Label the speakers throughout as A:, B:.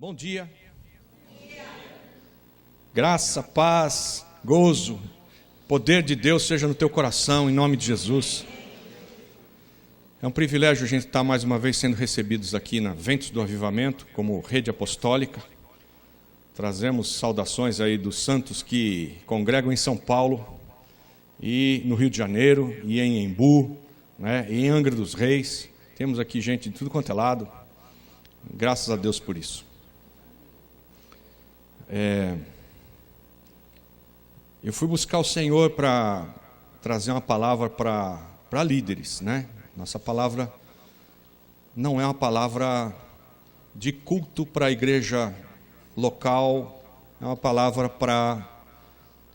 A: Bom dia. Graça, paz, gozo, poder de Deus seja no teu coração, em nome de Jesus. É um privilégio a gente estar mais uma vez sendo recebidos aqui na Ventos do Avivamento, como rede apostólica. Trazemos saudações aí dos santos que congregam em São Paulo, e no Rio de Janeiro, e em Embu, né, e em Angra dos Reis. Temos aqui gente de tudo quanto é lado. Graças a Deus por isso. Eu fui buscar o Senhor para trazer uma palavra para líderes, né? Nossa palavra não é uma palavra de culto para a igreja local, é uma palavra para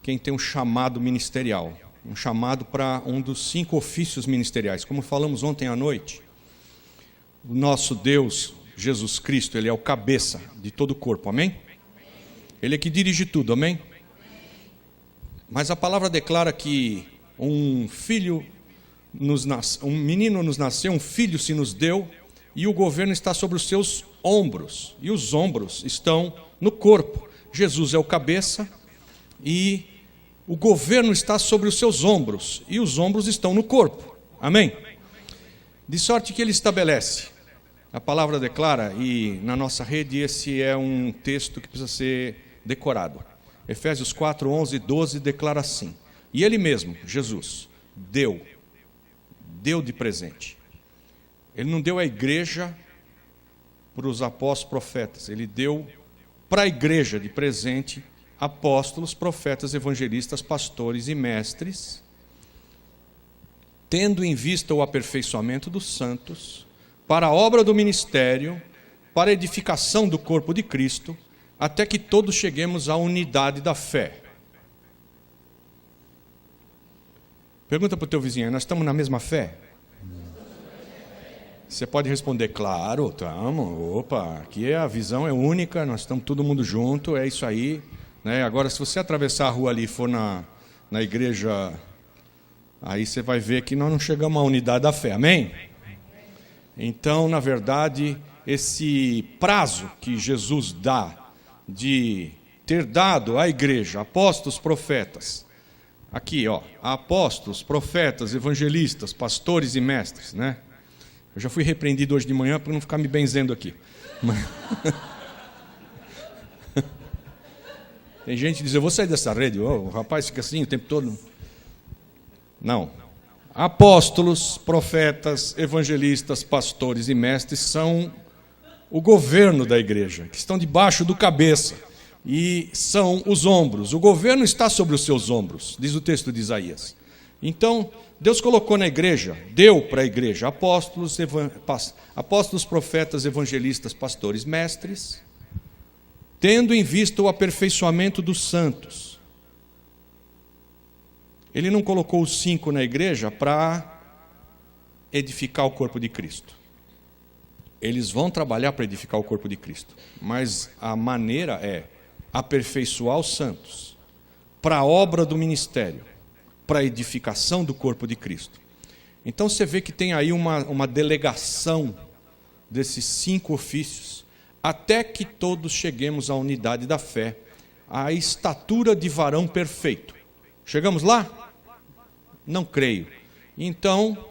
A: quem tem um chamado ministerial, um chamado para um dos 5 ofícios ministeriais. Como falamos ontem à noite, o nosso Deus, Jesus Cristo, Ele é o cabeça de todo o corpo, amém? Ele é que dirige tudo, amém? Mas a palavra declara que um menino nos nasceu, um filho se nos deu, e o governo está sobre os seus ombros, e os ombros estão no corpo. Jesus é o cabeça, e o governo está sobre os seus ombros, e os ombros estão no corpo, amém? De sorte que ele estabelece. A palavra declara, e na nossa rede esse é um texto que precisa ser decorado. Efésios 4, 11 e 12 declara assim: e ele mesmo, Jesus, deu de presente. Ele não deu à igreja para os apóstolos, profetas. Ele deu para a igreja de presente apóstolos, profetas, evangelistas, pastores e mestres, tendo em vista o aperfeiçoamento dos santos, para a obra do ministério, para a edificação do corpo de Cristo, até que todos cheguemos à unidade da fé. Pergunta para o teu vizinho: nós estamos na mesma fé? Você pode responder: claro, estamos. Opa, aqui a visão é única, nós estamos todo mundo junto, é isso aí, né? Agora, se você atravessar a rua ali e for na igreja, aí você vai ver que nós não chegamos à unidade da fé, amém? Então, na verdade, esse prazo que Jesus dá de ter dado à igreja apóstolos, profetas, aqui, apóstolos, profetas, evangelistas, pastores e mestres, né? Eu já fui repreendido hoje de manhã para não ficar me benzendo aqui. Tem gente que diz: eu vou sair dessa rede. O rapaz fica assim o tempo todo. Não. Apóstolos, profetas, evangelistas, pastores e mestres são o governo da igreja, que estão debaixo do cabeça, e são os ombros. O governo está sobre os seus ombros, diz o texto de Isaías. Então, Deus colocou na igreja, deu para a igreja apóstolos, profetas, evangelistas, pastores, mestres, tendo em vista o aperfeiçoamento dos santos. Ele não colocou os 5 na igreja para edificar o corpo de Cristo. Eles vão trabalhar para edificar o corpo de Cristo, mas a maneira é aperfeiçoar os santos para a obra do ministério, para a edificação do corpo de Cristo. Então você vê que tem aí uma delegação desses 5 ofícios, até que todos cheguemos à unidade da fé, à estatura de varão perfeito. Chegamos lá? Não creio. Então,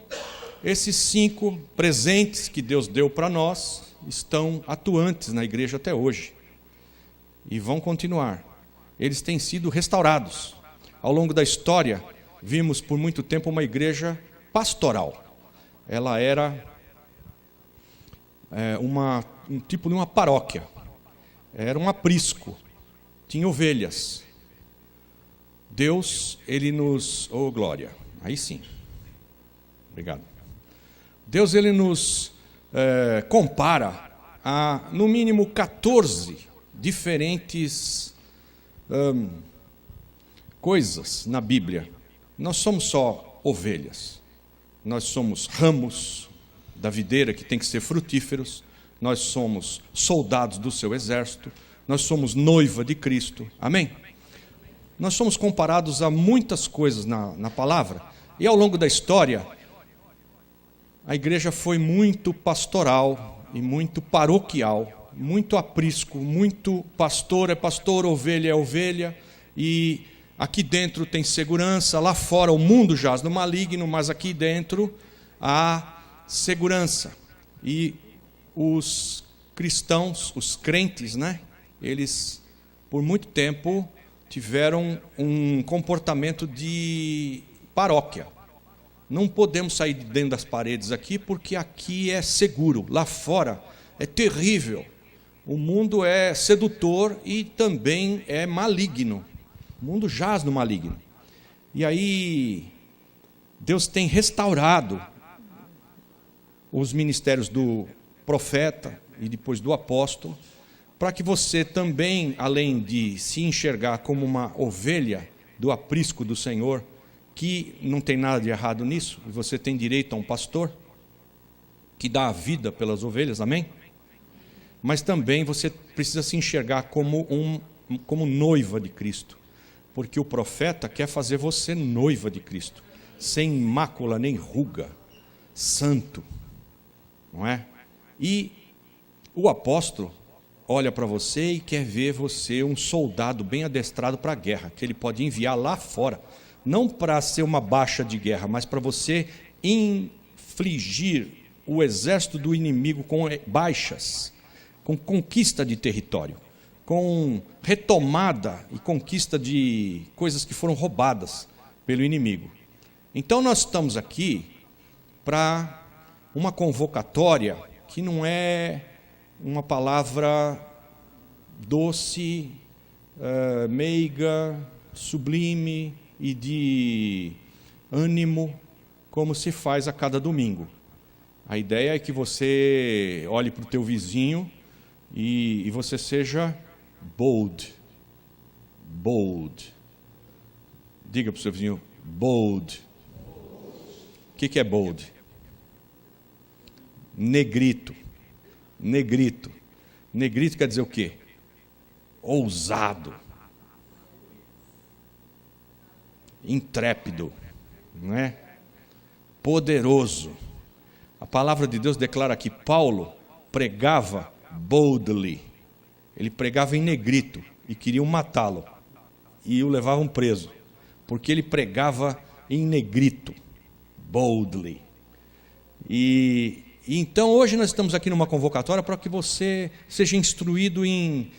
A: esses 5 presentes que Deus deu para nós estão atuantes na igreja até hoje. E vão continuar. Eles têm sido restaurados. Ao longo da história, vimos por muito tempo uma igreja pastoral. Ela era um tipo de uma paróquia. Era um aprisco. Tinha ovelhas. Deus, Ele nos... Oh, glória. Aí sim. Obrigado. Deus, Ele nos compara a, no mínimo, 14 diferentes coisas na Bíblia. Nós somos só ovelhas. Nós somos ramos da videira que tem que ser frutíferos. Nós somos soldados do seu exército. Nós somos noiva de Cristo. Amém? Nós somos comparados a muitas coisas na palavra. E ao longo da história, a igreja foi muito pastoral e muito paroquial. muito aprisco, muito pastor é pastor, ovelha é ovelha, e aqui dentro tem segurança, lá fora o mundo jaz no maligno, mas aqui dentro há segurança. E os cristãos, os crentes, né? Eles por muito tempo tiveram um comportamento de paróquia. Não podemos sair de dentro das paredes aqui, porque aqui é seguro, lá fora é terrível. O mundo é sedutor e também é maligno. O mundo jaz no maligno. E aí, Deus tem restaurado os ministérios do profeta e depois do apóstolo, para que você também, além de se enxergar como uma ovelha do aprisco do Senhor, que não tem nada de errado nisso, e você tem direito a um pastor que dá a vida pelas ovelhas, amém? Mas também você precisa se enxergar como noiva de Cristo, porque o profeta quer fazer você noiva de Cristo, sem mácula nem ruga, santo, não é? E o apóstolo olha para você e quer ver você um soldado bem adestrado para a guerra, que ele pode enviar lá fora, não para ser uma baixa de guerra, mas para você infligir o exército do inimigo com baixas, com conquista de território, com retomada e conquista de coisas que foram roubadas pelo inimigo. Então nós estamos aqui para uma convocatória que não é uma palavra doce, meiga, sublime e de ânimo, como se faz a cada domingo. A ideia é que você olhe para o teu vizinho e você seja bold. Bold. Diga para o seu vizinho, bold. O que é bold? Negrito. Negrito. Negrito quer dizer o quê? Ousado. Intrépido, não é? Poderoso. A palavra de Deus declara que Paulo pregava boldly. Ele pregava em negrito e queriam matá-lo e o levavam preso, porque ele pregava em negrito, boldly. E então hoje nós estamos aqui numa convocatória para que você seja instruído em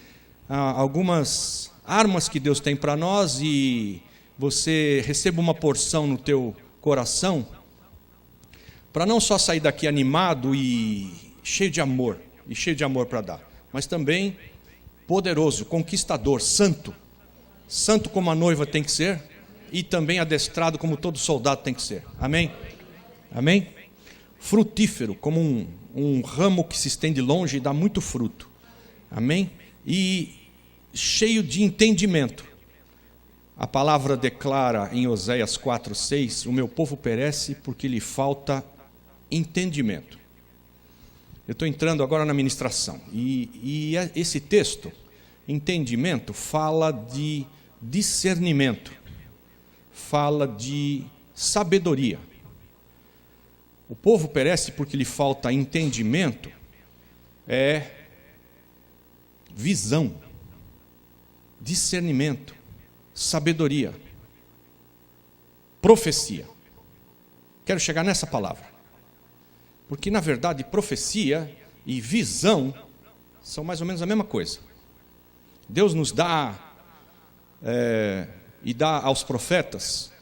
A: algumas armas que Deus tem para nós e você receba uma porção no teu coração, para não só sair daqui animado e cheio de amor para dar, mas também poderoso, conquistador, santo como a noiva tem que ser, e também adestrado como todo soldado tem que ser, amém? Amém? Frutífero, como um ramo que se estende longe e dá muito fruto, amém? E cheio de entendimento. A palavra declara em Oséias 4:6, o meu povo perece porque lhe falta entendimento. Eu estou entrando agora na ministração, e esse texto, entendimento, fala de discernimento, fala de sabedoria. O povo perece porque lhe falta entendimento, é visão, discernimento, sabedoria, profecia. Quero chegar nessa palavra, porque na verdade profecia e visão são mais ou menos a mesma coisa. Deus nos dá e dá aos profetas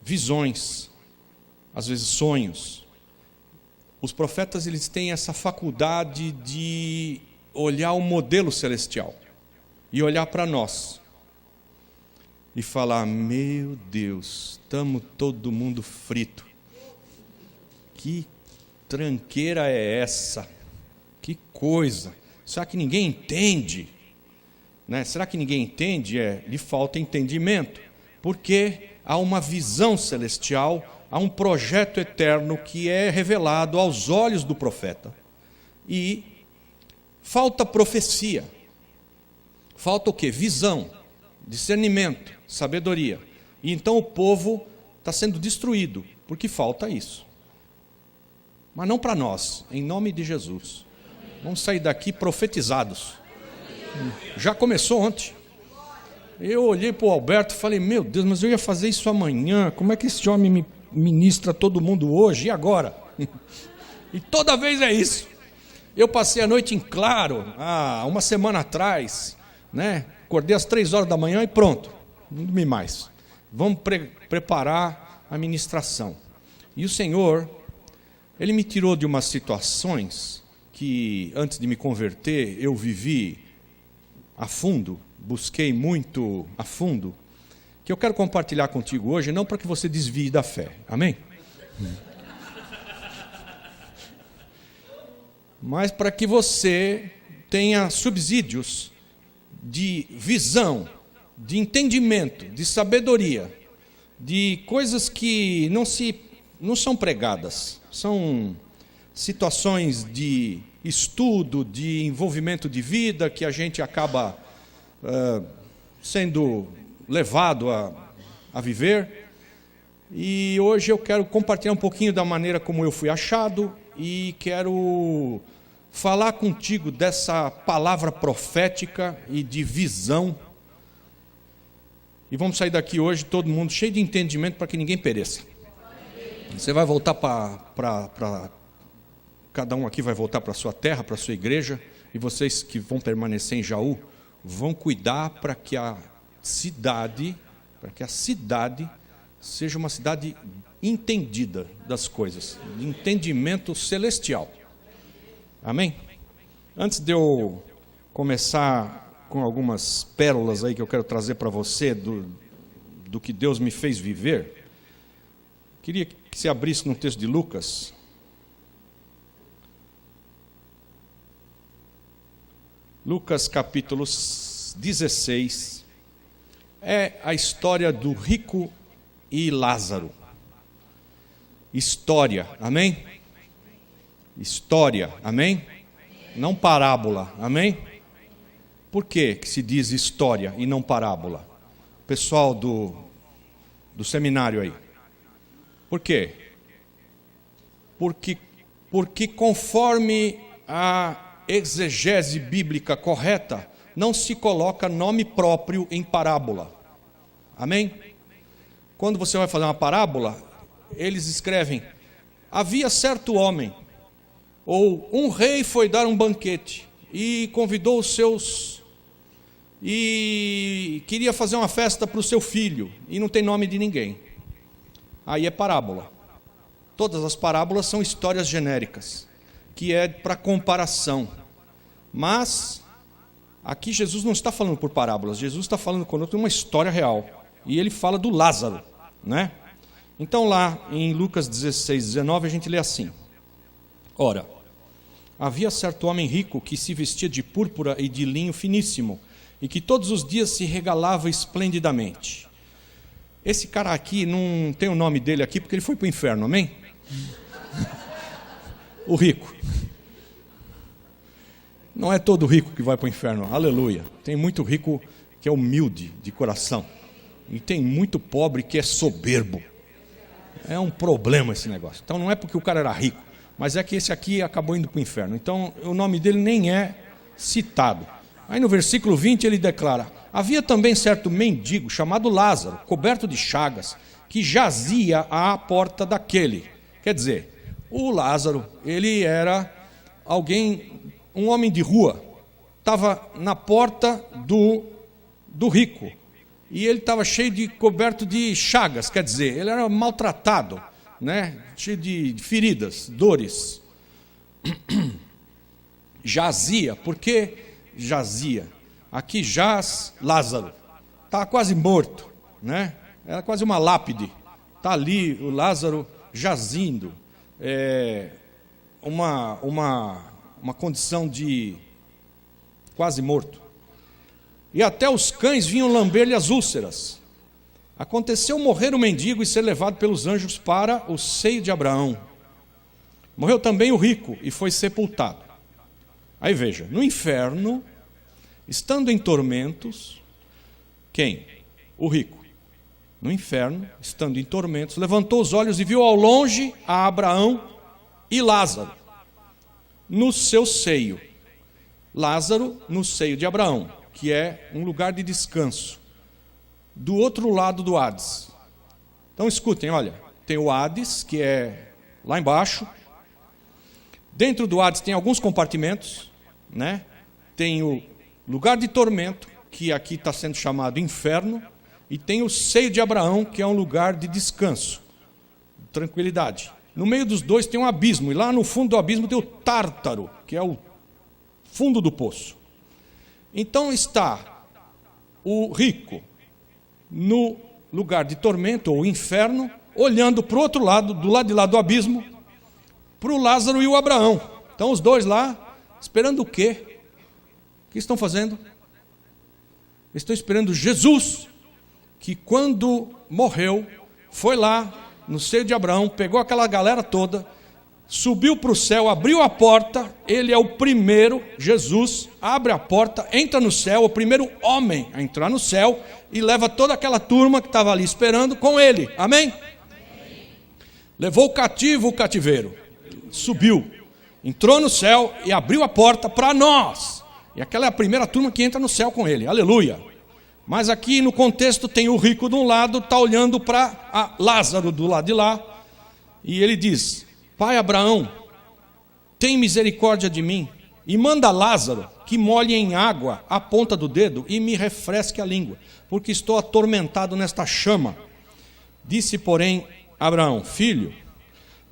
A: visões, às vezes sonhos. Os profetas, eles têm essa faculdade de olhar o modelo celestial e olhar para nós e falar, meu Deus, estamos todo mundo frito. Que tranqueira é essa? Que coisa! Será que ninguém entende? Né? Será que ninguém entende? Lhe falta entendimento, porque há uma visão celestial, há um projeto eterno que é revelado aos olhos do profeta. E falta profecia. Falta o quê? Visão, discernimento, sabedoria. E então o povo está sendo destruído, porque falta isso. Mas não para nós, em nome de Jesus. Vamos sair daqui profetizados. Já começou ontem. Eu olhei para o Alberto e falei, meu Deus, mas eu ia fazer isso amanhã. Como é que esse homem me ministra todo mundo hoje? E agora? E toda vez é isso. Eu passei a noite em claro, uma semana atrás, né? Acordei às 3 horas da manhã e pronto. Não dormi mais. Vamos preparar a ministração. E o Senhor, Ele me tirou de umas situações que, antes de me converter, eu vivi a fundo, busquei muito a fundo, que eu quero compartilhar contigo hoje, não para que você desvie da fé, amém? Mas para que você tenha subsídios de visão, de entendimento, de sabedoria, de coisas que não são pregadas, são situações de estudo, de envolvimento de vida, que a gente acaba sendo levado a viver. E hoje eu quero compartilhar um pouquinho da maneira como eu fui achado e quero falar contigo dessa palavra profética e de visão. E vamos sair daqui hoje todo mundo cheio de entendimento para que ninguém pereça. Você vai voltar para cada um aqui vai voltar para a sua terra, para a sua igreja, e vocês que vão permanecer em Jaú, vão cuidar para que a cidade seja uma cidade entendida das coisas, de entendimento celestial. Amém? Antes de eu começar com algumas pérolas aí que eu quero trazer para você do que Deus me fez viver, queria que você abrisse no texto de Lucas. Lucas capítulo 16, é a história do rico e Lázaro. História, amém? História, amém? Não parábola, amém? Por que se diz história e não parábola? Pessoal do seminário aí. Por quê? Porque conforme a exegese bíblica correta, não se coloca nome próprio em parábola. Amém? Quando você vai fazer uma parábola, eles escrevem: havia certo homem, ou um rei foi dar um banquete e convidou os seus, e queria fazer uma festa para o seu filho, e não tem nome de ninguém. Aí é parábola. Todas as parábolas são histórias genéricas, que é para comparação. Mas aqui Jesus não está falando por parábolas, Jesus está falando conosco de uma história real. E ele fala do Lázaro, né? Então lá em Lucas 16, 19 a gente lê assim: ora, havia certo homem rico que se vestia de púrpura e de linho finíssimo, e que todos os dias se regalava esplendidamente. Esse cara aqui, não tem o nome dele aqui porque ele foi para o inferno, amém? O rico. Não é todo rico que vai para o inferno, aleluia. Tem muito rico que é humilde de coração, e tem muito pobre que é soberbo. É um problema esse negócio. Então não é porque o cara era rico, mas é que esse aqui acabou indo para o inferno. Então o nome dele nem é citado. Aí no versículo 20 ele declara: havia também certo mendigo chamado Lázaro, coberto de chagas, que jazia à porta daquele. Quer dizer, o Lázaro, ele era um homem de rua, estava na porta do rico, e ele estava coberto de chagas, quer dizer, ele era maltratado, né? Cheio de feridas, dores. Jazia, por que jazia? Aqui jaz Lázaro, estava quase morto, né? Era quase uma lápide, está ali o Lázaro jazindo, uma condição de quase morto. E até os cães vinham lamber-lhe as úlceras. Aconteceu morrer o mendigo e ser levado pelos anjos para o seio de Abraão. Morreu também o rico e foi sepultado. Aí veja, no inferno, estando em tormentos, quem? O rico. No inferno, estando em tormentos, levantou os olhos e viu ao longe a Abraão e Lázaro no seu seio. Lázaro no seio de Abraão, que é um lugar de descanso, do outro lado do Hades. Então escutem, olha, tem o Hades, que é lá embaixo. Dentro do Hades tem alguns compartimentos, né? Tem o lugar de tormento, que aqui está sendo chamado inferno, e tem o seio de Abraão, que é um lugar de descanso, tranquilidade. No meio dos dois tem um abismo, e lá no fundo do abismo tem o Tártaro, que é o fundo do poço. Então está o rico no lugar de tormento, ou inferno, olhando para o outro lado, do lado de lá do abismo, para o Lázaro e o Abraão. Então os dois lá, esperando o quê? O que estão fazendo? Estão esperando Jesus, que quando morreu, foi lá no seio de Abraão, pegou aquela galera toda, subiu para o céu, abriu a porta, ele é o primeiro, Jesus, abre a porta, entra no céu, o primeiro homem a entrar no céu, e leva toda aquela turma que estava ali esperando com ele, amém? Levou o cativo o cativeiro, subiu, entrou no céu e abriu a porta para nós, e aquela é a primeira turma que entra no céu com ele, aleluia. Mas aqui no contexto tem o rico de um lado, está olhando para Lázaro do lado de lá, e ele diz: Pai Abraão, tem misericórdia de mim, e manda Lázaro que molhe em água a ponta do dedo e me refresque a língua, porque estou atormentado nesta chama. Disse, porém, Abraão: Filho,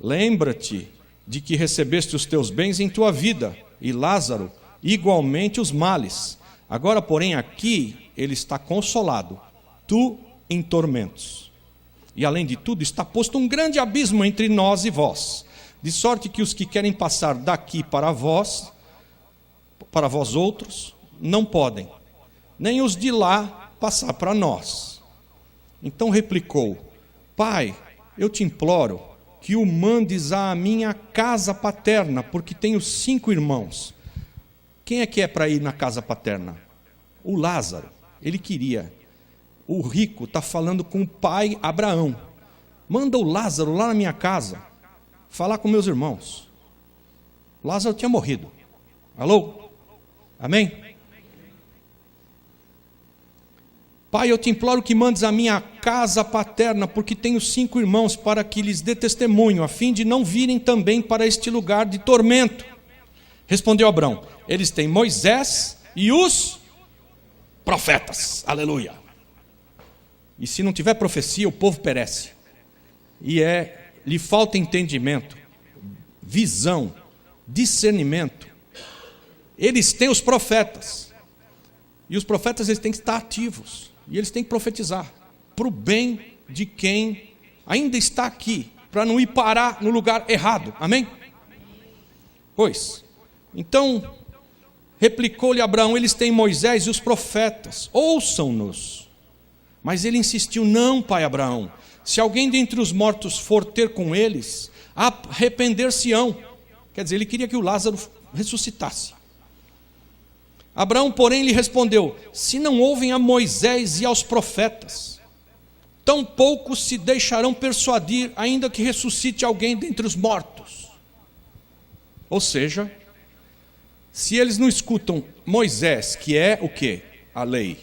A: lembra-te de que recebeste os teus bens em tua vida, e Lázaro igualmente os males. Agora, porém, aqui ele está consolado, tu em tormentos. E além de tudo, está posto um grande abismo entre nós e vós, de sorte que os que querem passar daqui para vós outros, não podem, nem os de lá passar para nós. Então replicou: Pai, eu te imploro que o mandes à minha casa paterna, porque tenho 5 irmãos. Quem é que é para ir na casa paterna? O Lázaro. Ele queria. O rico está falando com o pai Abraão: manda o Lázaro lá na minha casa falar com meus irmãos. Lázaro tinha morrido. Alô? Amém? Pai, eu te imploro que mandes a minha casa paterna, porque tenho 5 irmãos, para que lhes dê testemunho, a fim de não virem também para este lugar de tormento. Respondeu Abraão: eles têm Moisés e os profetas. Aleluia. E se não tiver profecia, o povo perece. E lhe falta entendimento, visão, discernimento. Eles têm os profetas. E os profetas, eles têm que estar ativos. E eles têm que profetizar para o bem de quem ainda está aqui, para não ir parar no lugar errado. Amém? Pois, então, replicou-lhe Abraão: eles têm Moisés e os profetas, ouçam-nos. Mas ele insistiu: não, pai Abraão, se alguém dentre os mortos for ter com eles, arrepender-se-ão. Quer dizer, ele queria que o Lázaro ressuscitasse. Abraão, porém, lhe respondeu: se não ouvem a Moisés e aos profetas, tampouco se deixarão persuadir, ainda que ressuscite alguém dentre os mortos. Ou seja, se eles não escutam Moisés, que é o quê? A lei,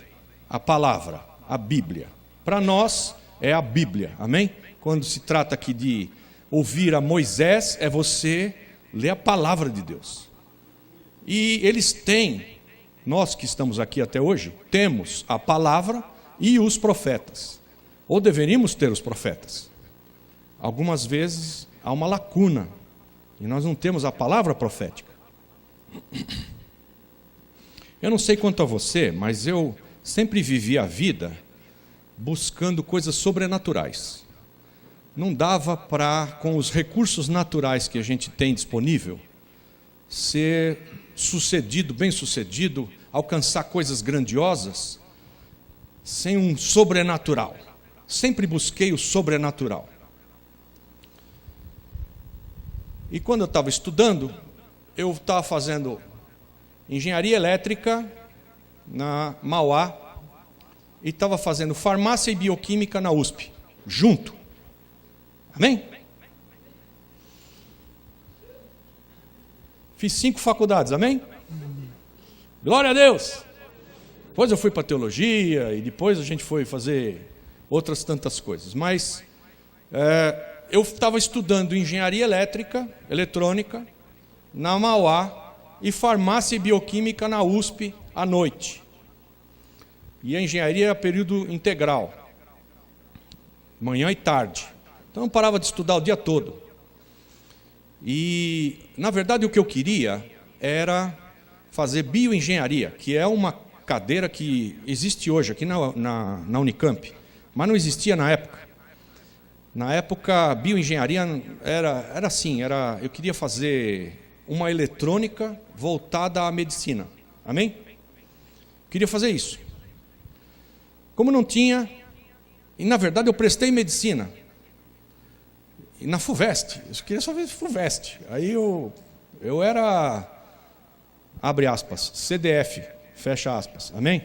A: a palavra, a Bíblia. Para nós é a Bíblia, amém? Quando se trata aqui de ouvir a Moisés, é você ler a palavra de Deus. E eles têm, nós que estamos aqui até hoje, temos a palavra e os profetas. Ou deveríamos ter os profetas. Algumas vezes há uma lacuna, e nós não temos a palavra profética. Eu não sei quanto a você, mas eu sempre vivi a vida buscando coisas sobrenaturais. Não dava para, com os recursos naturais que a gente tem disponível, ser sucedido, bem-sucedido, alcançar coisas grandiosas, sem um sobrenatural. Sempre busquei o sobrenatural. E quando eu estava estudando, eu estava fazendo engenharia elétrica na Mauá e estava fazendo farmácia e bioquímica na USP, junto. Amém? Fiz 5 faculdades, amém? Glória a Deus! Depois eu fui para teologia e depois a gente foi fazer outras tantas coisas. Mas eu estava estudando engenharia elétrica, eletrônica, na Mauá e farmácia e bioquímica na USP à noite. E a engenharia era período integral, manhã e tarde. Então eu parava de estudar o dia todo. E, na verdade, o que eu queria era fazer bioengenharia, que é uma cadeira que existe hoje aqui na Unicamp, mas não existia na época. Na época, bioengenharia era assim, eu queria fazer uma eletrônica voltada à medicina. Amém? Queria fazer isso. Como não tinha, e na verdade eu prestei medicina, e na FUVEST, eu queria só ver FUVEST. Aí eu era, abre aspas, CDF, fecha aspas. Amém?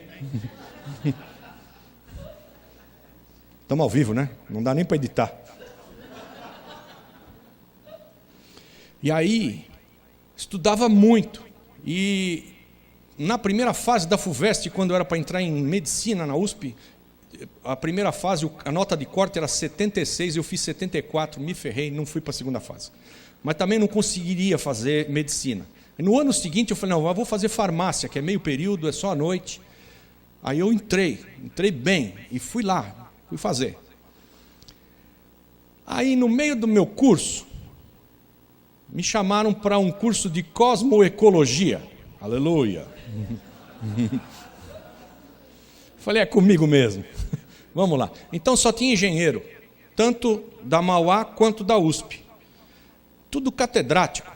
A: Estamos ao vivo, né? Não dá nem para editar. E aí, estudava muito. E na primeira fase da FUVEST, quando eu era para entrar em medicina na USP, a primeira fase, a nota de corte era 76, eu fiz 74, me ferrei, não fui para a segunda fase. Mas também não conseguiria fazer medicina. No ano seguinte eu falei, não, eu vou fazer farmácia, que é meio período, é só à noite. Aí eu entrei bem, e fui lá, fui fazer. Aí no meio do meu curso, me chamaram para um curso de cosmoecologia. Aleluia! Falei, é comigo mesmo. Vamos lá. Então só tinha engenheiro, tanto da Mauá quanto da USP. Tudo catedrático.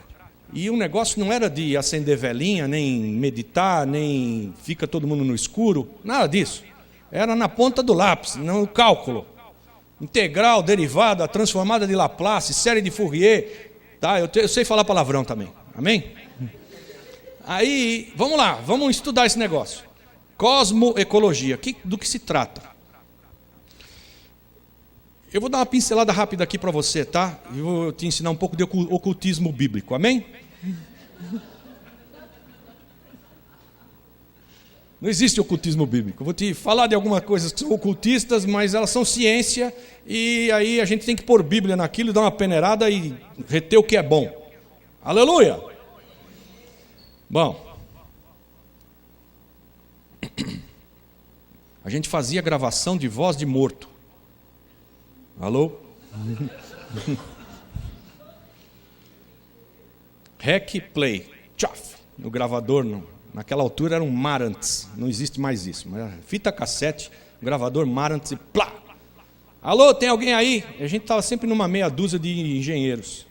A: E o negócio não era de acender velinha, nem meditar, nem fica todo mundo no escuro, nada disso. Era na ponta do lápis, no cálculo. Integral, derivada, transformada de Laplace, série de Fourier. Tá? Eu sei falar palavrão também. Amém? Aí, vamos lá, vamos estudar esse negócio. Cosmoecologia, do que se trata? Eu vou dar uma pincelada rápida aqui para você, tá? Eu vou te ensinar um pouco de ocultismo bíblico, amém? Não existe ocultismo bíblico. Eu vou te falar de algumas coisas que são ocultistas, mas elas são ciência, e aí a gente tem que pôr Bíblia naquilo, dar uma peneirada e reter o que é bom. Aleluia! Bom, a gente fazia gravação de voz de morto. Alô? Rec, play, tchaf, no gravador, naquela altura era um Marantz, não existe mais isso, mas fita cassete, gravador Marantz e plá. Alô, tem alguém aí? A gente estava sempre numa meia dúzia de engenheiros.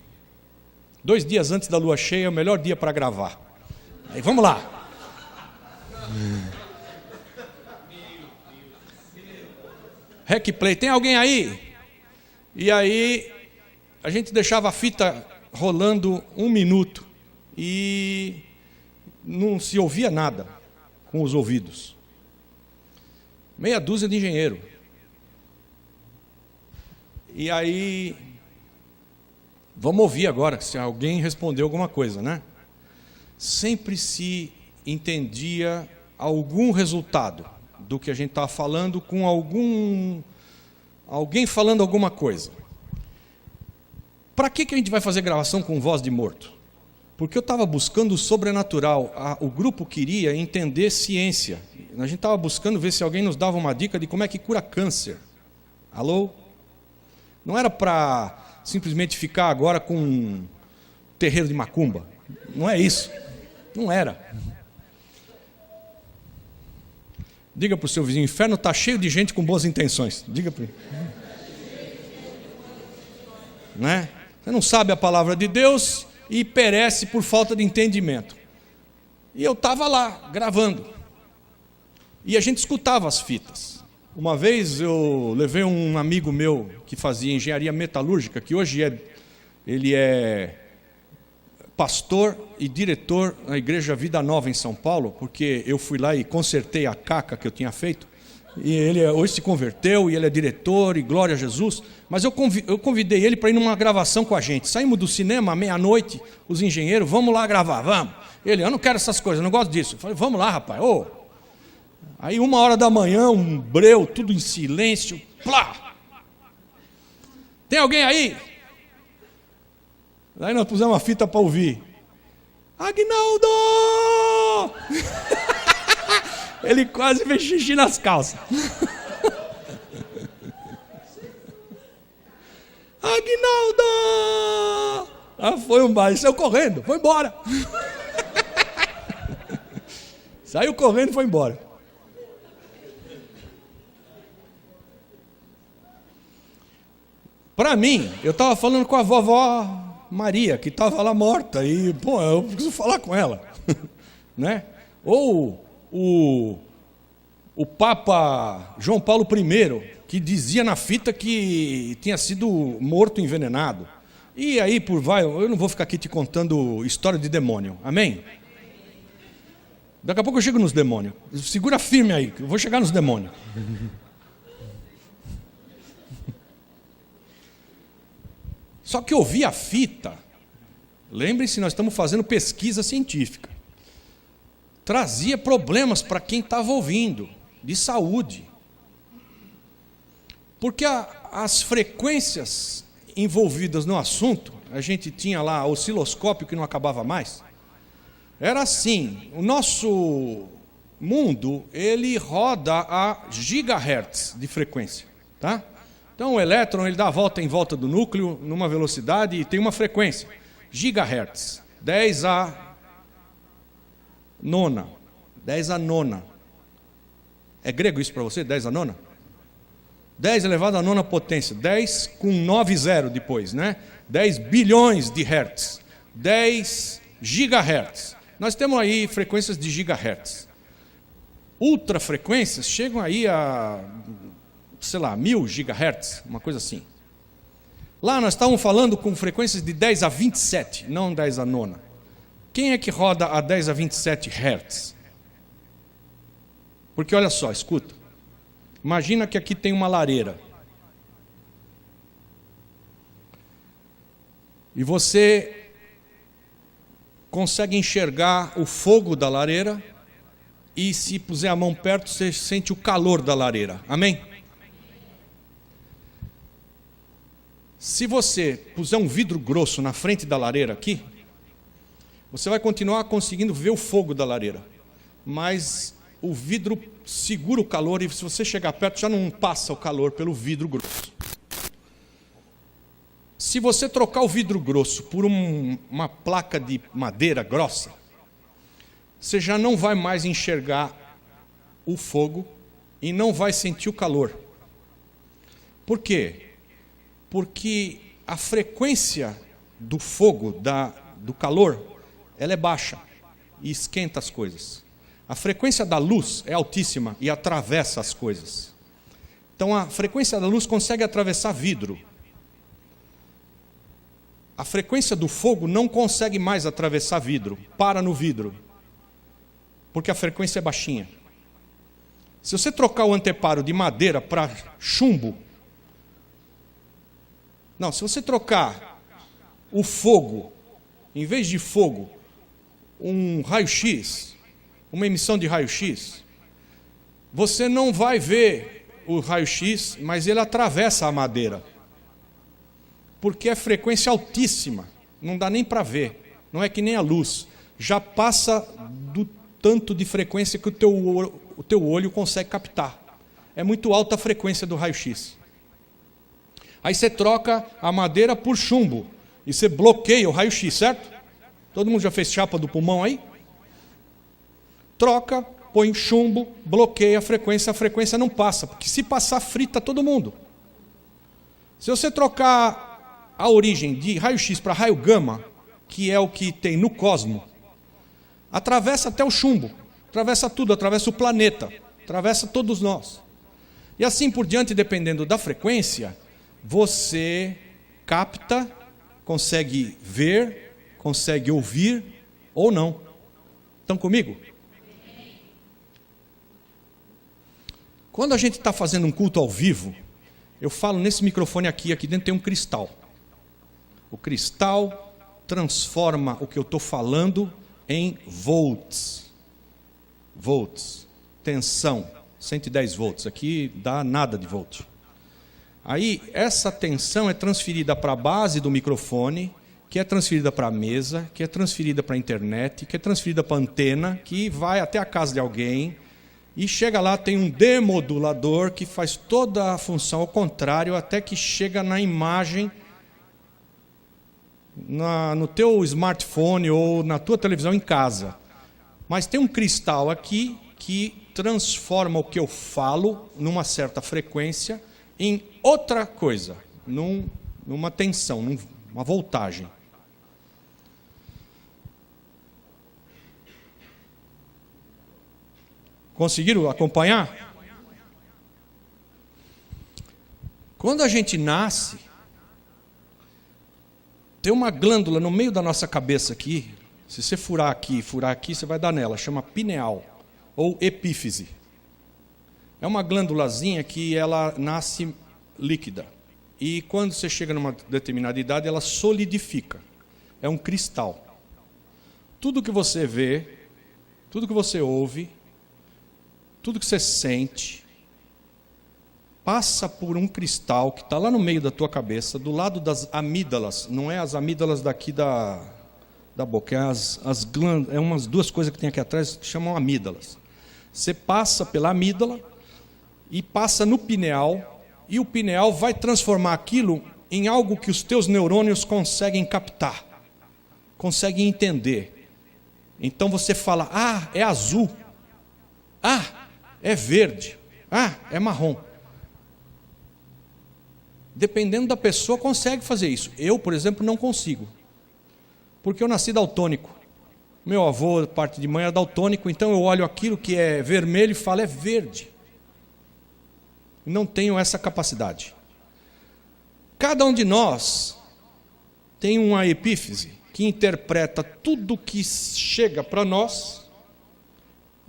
A: 2 dias antes da lua cheia é o melhor dia para gravar. Aí vamos lá. Rec, play, tem alguém aí? E aí a gente deixava a fita rolando 1 minuto e não se ouvia nada com os ouvidos. Meia dúzia de engenheiro. E aí, vamos ouvir agora, se alguém respondeu alguma coisa, né? Sempre se entendia algum resultado do que a gente estava falando com alguém falando alguma coisa. Para que a gente vai fazer gravação com voz de morto? Porque eu estava buscando o sobrenatural. O grupo queria entender ciência. A gente estava buscando ver se alguém nos dava uma dica de como é que cura câncer. Alô? Não era para simplesmente ficar agora com um terreiro de macumba. Não é isso. Não era. Diga para o seu vizinho, o inferno está cheio de gente com boas intenções. Diga para ele. Né? Você não sabe a palavra de Deus e perece por falta de entendimento. E eu estava lá, gravando. E a gente escutava as fitas. Uma vez eu levei um amigo meu que fazia engenharia metalúrgica, que hoje ele é pastor e diretor na Igreja Vida Nova em São Paulo, porque eu fui lá e consertei a caca que eu tinha feito, e ele hoje se converteu, e ele é diretor, e glória a Jesus, mas eu convidei ele para ir numa gravação com a gente. Saímos do cinema, 00:30, os engenheiros, vamos lá gravar, vamos. Ele, eu não quero essas coisas, eu não gosto disso. Eu falei, vamos lá, rapaz. Ô. Aí 1h da manhã, um breu, tudo em silêncio. Plá! Tem alguém aí? Aí nós pusemos uma fita para ouvir. Aguinaldo! Ele quase fez xixi nas calças. Aguinaldo! Ah, foi um baile, saiu correndo, foi embora. Saiu correndo e foi embora. Para mim, eu estava falando com a vovó Maria, que estava lá morta, e, pô, eu preciso falar com ela. Né? Ou o Papa João Paulo I, que dizia na fita que tinha sido morto envenenado. E aí, eu não vou ficar aqui te contando história de demônio, amém? Daqui a pouco eu chego nos demônios. Segura firme aí, que eu vou chegar nos demônios. Só que eu vi a fita, lembrem-se, nós estamos fazendo pesquisa científica. Trazia problemas para quem estava ouvindo, de saúde. Porque as frequências envolvidas no assunto, a gente tinha lá osciloscópio que não acabava mais. Era assim, o nosso mundo, ele roda a gigahertz de frequência, tá? Então o elétron, ele dá a volta em volta do núcleo numa velocidade e tem uma frequência, gigahertz, 10 a nona. É grego isso para você, 10 a nona? 10 elevado à nona potência, 10 com 9 zero depois, né? 10 bilhões de hertz, 10 gigahertz. Nós temos aí frequências de gigahertz. Ultrafrequências chegam aí a, sei lá, 1000 gigahertz, uma coisa assim. Lá nós estávamos falando com frequências de 10 a 27, não 10 a nona. Quem é que roda a 10 a 27 hertz? Porque olha só, escuta. Imagina que aqui tem uma lareira. E você consegue enxergar o fogo da lareira e se puser a mão perto, você sente o calor da lareira. Amém? Se você puser um vidro grosso na frente da lareira aqui, você vai continuar conseguindo ver o fogo da lareira. Mas o vidro segura o calor e se você chegar perto já não passa o calor pelo vidro grosso. Se você trocar o vidro grosso por uma placa de madeira grossa, você já não vai mais enxergar o fogo e não vai sentir o calor. Por quê? Porque a frequência do fogo, do calor, ela é baixa e esquenta as coisas. A frequência da luz é altíssima e atravessa as coisas. Então a frequência da luz consegue atravessar vidro. A frequência do fogo não consegue mais atravessar vidro, para no vidro, porque a frequência é baixinha. Se você trocar o anteparo de madeira para chumbo, não, se você trocar o fogo, em vez de fogo, um raio-x, uma emissão de raio-x, você não vai ver o raio-x, mas ele atravessa a madeira. Porque é frequência altíssima, não dá nem para ver, não é que nem a luz, já passa do tanto de frequência que o teu olho consegue captar. É muito alta a frequência do raio-x. Aí você troca a madeira por chumbo, e você bloqueia o raio-x, certo? Todo mundo já fez chapa do pulmão aí? Troca, põe chumbo, bloqueia a frequência não passa, porque se passar frita todo mundo. Se você trocar a origem de raio-x para raio gama, que é o que tem no cosmo, atravessa até o chumbo, atravessa tudo, atravessa o planeta, atravessa todos nós. E assim por diante, dependendo da frequência, você capta, consegue ver, consegue ouvir ou não. Estão comigo? Quando a gente está fazendo um culto ao vivo, eu falo nesse microfone aqui dentro tem um cristal. O cristal transforma o que eu estou falando em volts. Volts. Tensão. 110 volts. Aqui dá nada de volt. Aí, essa tensão é transferida para a base do microfone, que é transferida para a mesa, que é transferida para a internet, que é transferida para a antena, que vai até a casa de alguém, e chega lá, tem um demodulador que faz toda a função ao contrário, até que chega na imagem, no teu smartphone ou na tua televisão em casa. Mas tem um cristal aqui que transforma o que eu falo numa certa frequência em outra coisa, numa tensão, numa voltagem. Conseguiram acompanhar? Quando a gente nasce, tem uma glândula no meio da nossa cabeça aqui. Se você furar aqui, você vai dar nela. Chama pineal ou epífise. É uma glândulazinha que ela nasce líquida. E quando você chega numa determinada idade, ela solidifica. É um cristal. Tudo que você vê, tudo que você ouve, tudo que você sente, passa por um cristal que está lá no meio da tua cabeça, do lado das amígdalas. Não é as amígdalas daqui da boca, é umas duas coisas que tem aqui atrás que chamam amígdalas. Você passa pela amígdala e passa no pineal, e o pineal vai transformar aquilo em algo que os teus neurônios conseguem captar, conseguem entender. Então você fala, é azul, é verde, é marrom. Dependendo da pessoa, consegue fazer isso. Eu, por exemplo, não consigo, porque eu nasci daltônico. Meu avô, parte de mãe, era daltônico, então eu olho aquilo que é vermelho e falo, é verde. Não tenho essa capacidade. Cada um de nós tem uma epífise que interpreta tudo que chega para nós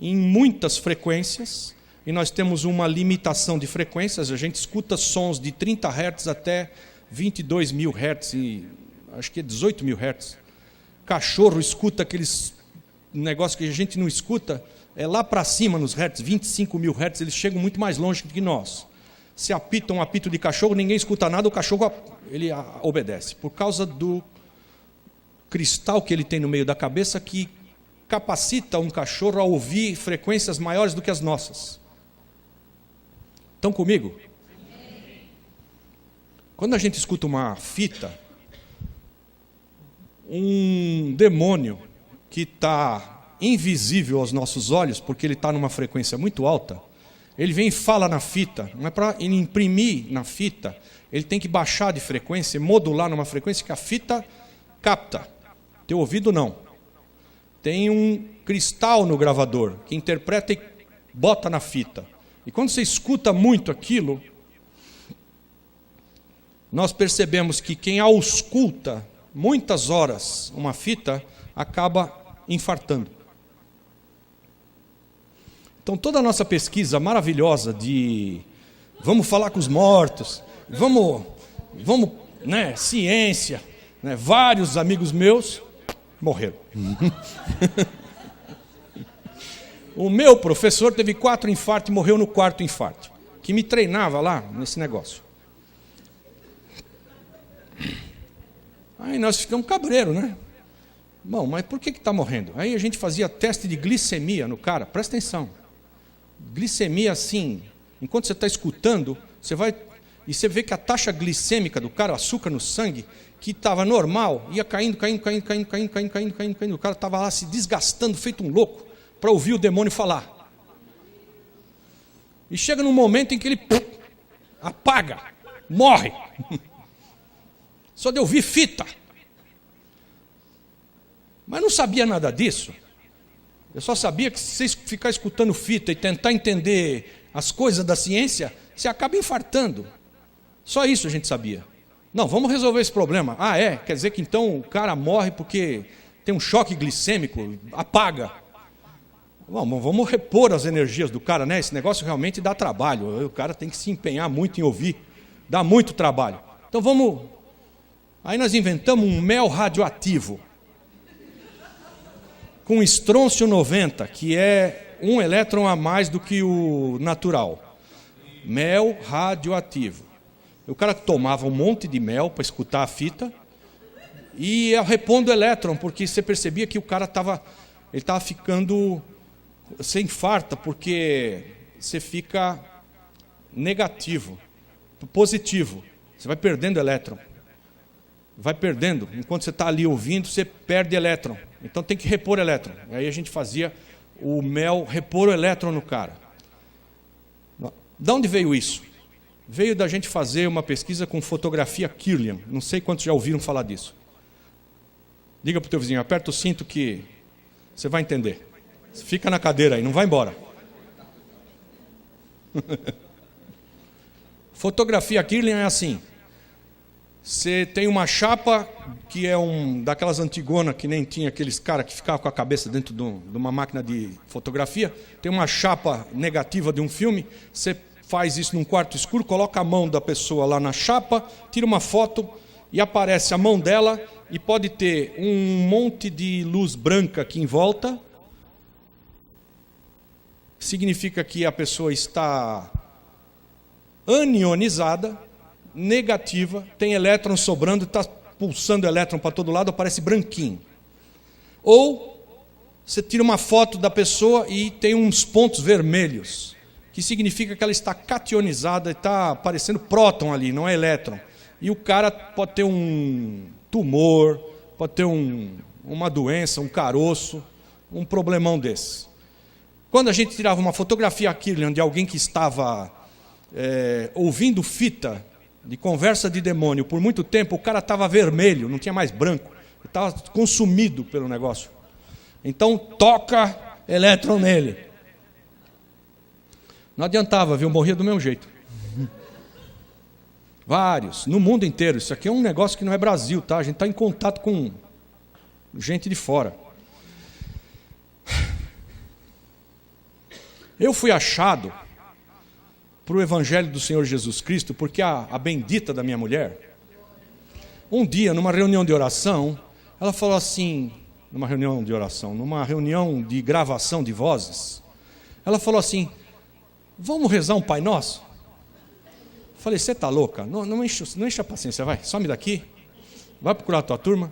A: em muitas frequências, e nós temos uma limitação de frequências. A gente escuta sons de 30 Hz até 22 mil Hz, e acho que é 18 mil Hz. Cachorro escuta aqueles negócios que a gente não escuta, é lá para cima nos Hz, 25 mil Hz, eles chegam muito mais longe do que nós. Se apita um apito de cachorro, ninguém escuta nada, o cachorro ele obedece, por causa do cristal que ele tem no meio da cabeça, que capacita um cachorro a ouvir frequências maiores do que as nossas. Estão comigo? Quando a gente escuta uma fita, um demônio que está invisível aos nossos olhos, porque ele está numa frequência muito alta, ele vem e fala na fita, não é para ele imprimir na fita, ele tem que baixar de frequência, modular numa frequência que a fita capta. Teu ouvido não. Tem um cristal no gravador que interpreta e bota na fita. E quando você escuta muito aquilo, nós percebemos que quem ausculta muitas horas uma fita acaba infartando. Então toda a nossa pesquisa maravilhosa de vamos falar com os mortos, vamos, ciência, vários amigos meus morreram. O meu professor teve 4 infartos e morreu no 4º infarto, que me treinava lá nesse negócio. Aí nós ficamos cabreiros, né? Bom, mas por que está morrendo? Aí a gente fazia teste de glicemia no cara, presta atenção. Glicemia assim, enquanto você está escutando, você vai e você vê que a taxa glicêmica do cara, o açúcar no sangue, que estava normal, ia caindo. O cara estava lá se desgastando, feito um louco, para ouvir o demônio falar. E chega num momento em que ele apaga, morre. Só de ouvir fita. Mas não sabia nada disso. Eu só sabia que se você ficar escutando fita e tentar entender as coisas da ciência, você acaba infartando. Só isso a gente sabia. Não, vamos resolver esse problema. Quer dizer que então o cara morre porque tem um choque glicêmico, apaga. Vamos repor as energias do cara, né? Esse negócio realmente dá trabalho. O cara tem que se empenhar muito em ouvir. Dá muito trabalho. Então vamos... Aí nós inventamos um mel radioativo. com estrôncio 90, que é um elétron a mais do que o natural. Mel radioativo. O cara tomava um monte de mel para escutar a fita e ia repondo elétron, porque você percebia que o cara estava ficando sem infarta, porque você fica negativo, positivo. Você vai perdendo elétron. Vai perdendo. Enquanto você está ali ouvindo, você perde elétron. Então tem que repor elétron. Aí a gente fazia o mel repor o elétron no cara. De onde veio isso? Veio da gente fazer uma pesquisa com fotografia Kirlian. Não sei quantos já ouviram falar disso. Diga para o teu vizinho, aperta o cinto que você vai entender. Fica na cadeira aí, não vai embora. Fotografia Kirlian é assim. Você tem uma chapa que é daquelas antigonas que nem tinha aqueles caras que ficavam com a cabeça dentro de uma máquina de fotografia. Tem uma chapa negativa de um filme. Você faz isso num quarto escuro, coloca a mão da pessoa lá na chapa, tira uma foto e aparece a mão dela e pode ter um monte de luz branca aqui em volta. Significa que a pessoa está anionizada, negativa, tem elétron sobrando, está pulsando elétron para todo lado, aparece branquinho. Ou você tira uma foto da pessoa e tem uns pontos vermelhos, que significa que ela está cationizada, está aparecendo próton ali, não é elétron. E o cara pode ter um tumor, pode ter uma doença, um caroço, um problemão desse. Quando a gente tirava uma fotografia Kirlian de alguém que estava ouvindo fita de conversa de demônio por muito tempo, o cara estava vermelho, não tinha mais branco, estava consumido pelo negócio. Então toca elétron nele. Não adiantava, viu? Morria do mesmo jeito. Vários, no mundo inteiro. Isso aqui é um negócio que não é Brasil, tá? A gente está em contato com gente de fora. Eu fui achado para o Evangelho do Senhor Jesus Cristo, porque a bendita da minha mulher, um dia, numa reunião de oração, ela falou assim, numa reunião de gravação de vozes, ela falou assim, vamos rezar um Pai Nosso? Eu falei, você está louca? Não enche a paciência, vai, some daqui, vai procurar a tua turma,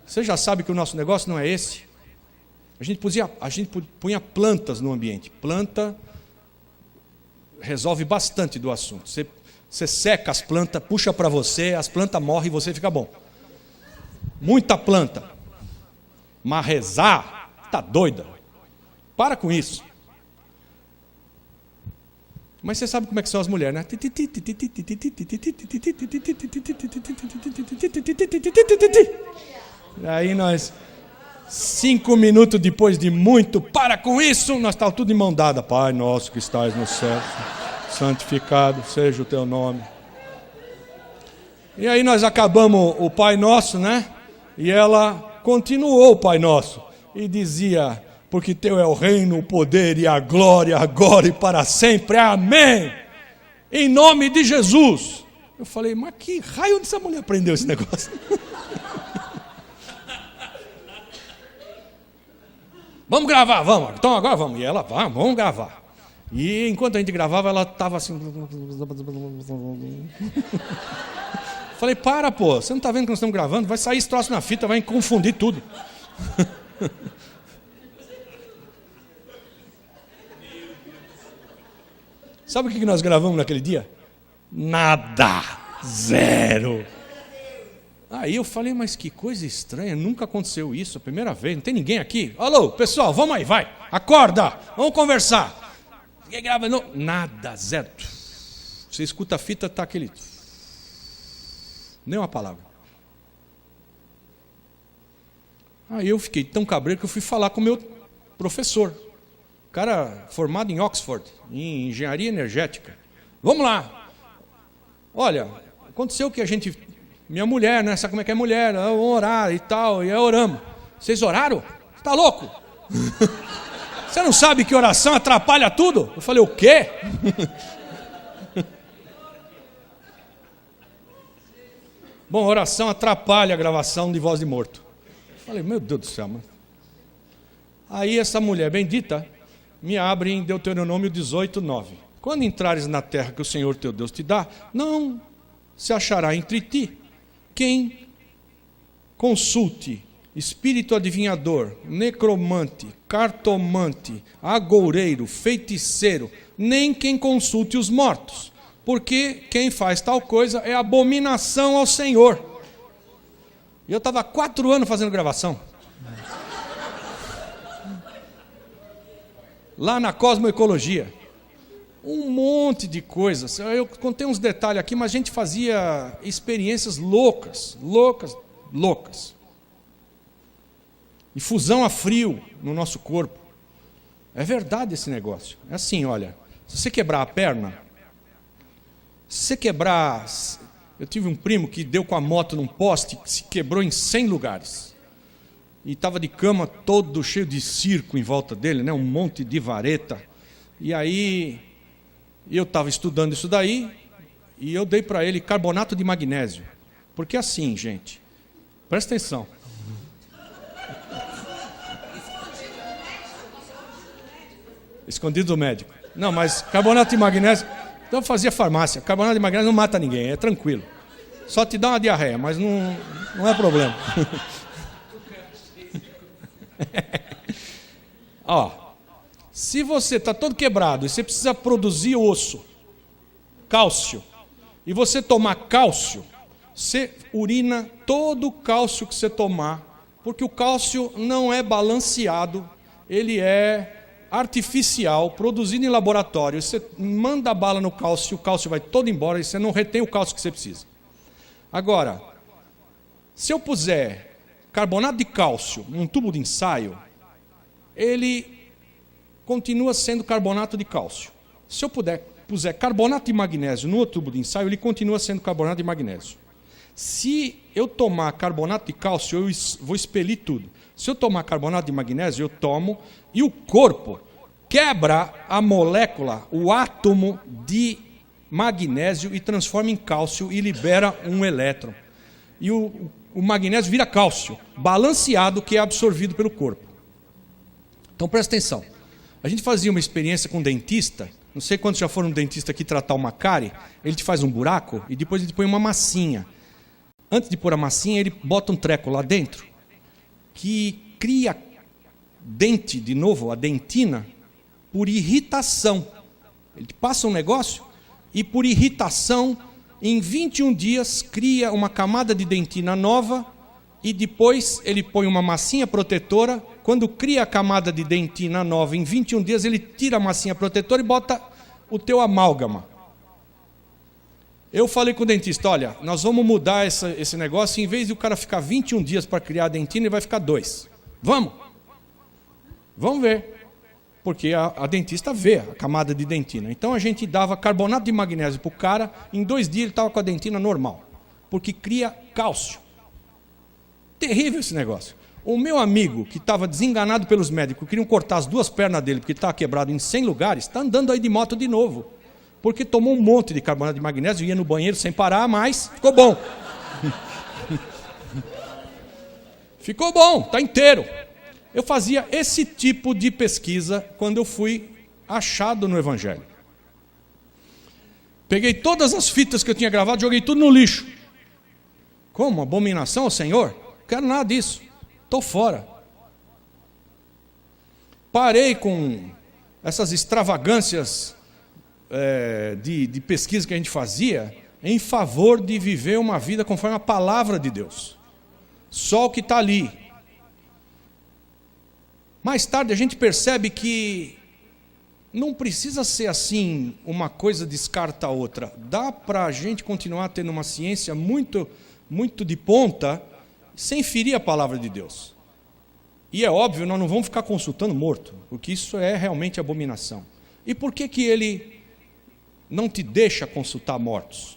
A: você já sabe que o nosso negócio não é esse. A gente punha plantas no ambiente, planta resolve bastante do assunto. Você seca as plantas, puxa para você, as plantas morrem e você fica bom. Muita planta. Mas rezar, está doida. Para com isso. Mas você sabe como é que são as mulheres, né? Aí nós, 5 minutos depois de muito, para com isso, nós estávamos tudo em mão dada. Pai nosso que estás no céu, santificado seja o teu nome. E aí nós acabamos o Pai Nosso, né? E ela continuou o Pai Nosso e dizia, porque teu é o reino, o poder e a glória, agora e para sempre, amém, em nome de Jesus. Eu falei, mas que raio dessa mulher aprendeu esse negócio? Vamos gravar, vamos. Então agora vamos. E ela, vamos gravar. E enquanto a gente gravava, ela estava assim. Falei, para, pô, você não está vendo que nós estamos gravando? Vai sair esse troço na fita, vai confundir tudo. Sabe o que nós gravamos naquele dia? Nada. Zero. Aí eu falei, mas que coisa estranha, nunca aconteceu isso, a primeira vez, não tem ninguém aqui? Alô, pessoal, vamos aí, vai, acorda, vamos conversar. Ninguém grava, não. Nada, zero. Você escuta a fita, está aquele... Nem uma palavra. Aí eu fiquei tão cabreiro que eu fui falar com o meu professor, cara formado em Oxford, em engenharia energética. Vamos lá. Olha, aconteceu que a gente... Minha mulher, né? Sabe como é que é mulher? Vamos orar e tal, e aí oramos. Vocês oraram? Você está louco? Você não sabe que oração atrapalha tudo? Eu falei, o quê? Bom, oração atrapalha a gravação de voz de morto. Eu falei, meu Deus do céu, mano. Aí essa mulher bendita me abre em Deuteronômio 18:9. Quando entrares na terra que o Senhor teu Deus te dá, não se achará entre ti quem consulte espírito adivinhador, necromante, cartomante, agoureiro, feiticeiro, nem quem consulte os mortos, porque quem faz tal coisa é abominação ao Senhor. E eu estava 4 anos fazendo gravação. Lá na Cosmoecologia. Um monte de coisas. Eu contei uns detalhes aqui, mas a gente fazia experiências loucas. E fusão a frio no nosso corpo. É verdade esse negócio. É assim, olha. Se você quebrar a perna, se você quebrar... Eu tive um primo que deu com a moto num poste, que se quebrou em 100 lugares. E estava de cama todo cheio de circo em volta dele, né? Um monte de vareta. E aí, eu estava estudando isso daí, e eu dei para ele carbonato de magnésio. Porque assim, gente, presta atenção. Escondido do médico. Não, mas carbonato de magnésio... Então eu fazia farmácia. Carbonato de magnésio não mata ninguém, é tranquilo. Só te dá uma diarreia, mas não é problema. Ó, se você está todo quebrado e você precisa produzir osso, cálcio, e você tomar cálcio, você urina todo o cálcio que você tomar, porque o cálcio não é balanceado, ele é artificial, produzido em laboratório. Você manda a bala no cálcio, o cálcio vai todo embora e você não retém o cálcio que você precisa. Agora, se eu puser carbonato de cálcio num tubo de ensaio, ele continua sendo carbonato de cálcio. Se eu puser carbonato de magnésio no outro tubo de ensaio, ele continua sendo carbonato de magnésio. Se eu tomar carbonato de cálcio, eu vou expelir tudo. Se eu tomar carbonato de magnésio, eu tomo, e o corpo quebra a molécula, o átomo de magnésio e transforma em cálcio e libera um elétron. E o magnésio vira cálcio, balanceado, que é absorvido pelo corpo. Então presta atenção. A gente fazia uma experiência com um dentista, não sei quantos já foram um dentista aqui tratar uma cárie, ele te faz um buraco e depois ele põe uma massinha. Antes de pôr a massinha, ele bota um treco lá dentro, que cria dente, de novo, a dentina, por irritação. Ele te passa um negócio e por irritação, em 21 dias, cria uma camada de dentina nova e depois ele põe uma massinha protetora. Quando cria a camada de dentina nova, em 21 dias, ele tira a massinha protetora e bota o teu amálgama. Eu falei com o dentista, olha, nós vamos mudar esse negócio, em vez de o cara ficar 21 dias para criar a dentina, ele vai ficar 2. Vamos ver. Porque a dentista vê a camada de dentina. Então a gente dava carbonato de magnésio para o cara, em 2 dias ele estava com a dentina normal. Porque cria cálcio. Terrível esse negócio. O meu amigo, que estava desenganado pelos médicos, queriam cortar as 2 pernas dele, porque ele estava quebrado em 100 lugares, está andando aí de moto de novo. Porque tomou um monte de carbonato de magnésio, ia no banheiro sem parar, mas ficou bom. Ficou bom, está inteiro. Eu fazia esse tipo de pesquisa quando eu fui achado no Evangelho. Peguei todas as fitas que eu tinha gravado, joguei tudo no lixo. Como? Abominação ao Senhor? Não quero nada disso. Estou fora. Parei com essas extravagâncias de pesquisa que a gente fazia em favor de viver uma vida conforme a palavra de Deus. Só o que está ali. Mais tarde a gente percebe que não precisa ser assim, uma coisa descarta a outra. Dá para a gente continuar tendo uma ciência muito, muito de ponta, sem ferir a palavra de Deus. E é óbvio, nós não vamos ficar consultando morto, porque isso é realmente abominação. E por que ele não te deixa consultar mortos?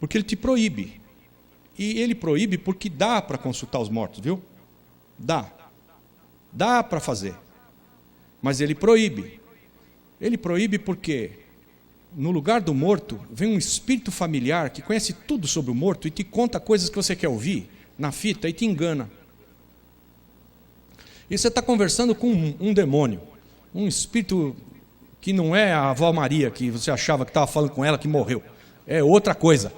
A: Porque ele te proíbe. E ele proíbe porque dá para consultar os mortos, viu? Dá para fazer, mas ele proíbe. Ele proíbe porque no lugar do morto vem um espírito familiar que conhece tudo sobre o morto e te conta coisas que você quer ouvir na fita e te engana. E você está conversando com um demônio, um espírito que não é a avó Maria, que você achava que estava falando com ela, que morreu. É outra coisa.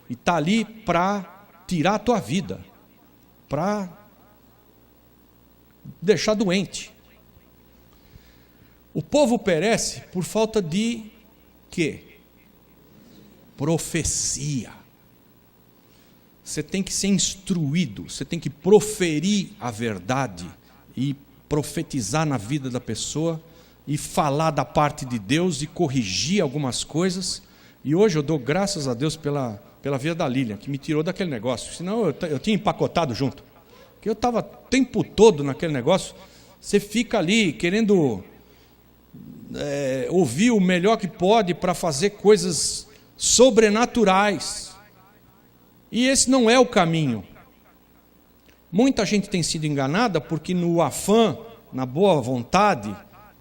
A: E está ali para tirar a tua vida, para deixar doente. O povo perece por falta de quê? Profecia. Você tem que ser instruído, você tem que proferir a verdade e profetizar na vida da pessoa e falar da parte de Deus e corrigir algumas coisas. E hoje eu dou graças a Deus pela vida da Lilian, que me tirou daquele negócio, senão eu tinha empacotado junto. Porque eu estava o tempo todo naquele negócio. Você fica ali querendo ouvir o melhor que pode para fazer coisas sobrenaturais. E esse não é o caminho. Muita gente tem sido enganada porque no afã, na boa vontade,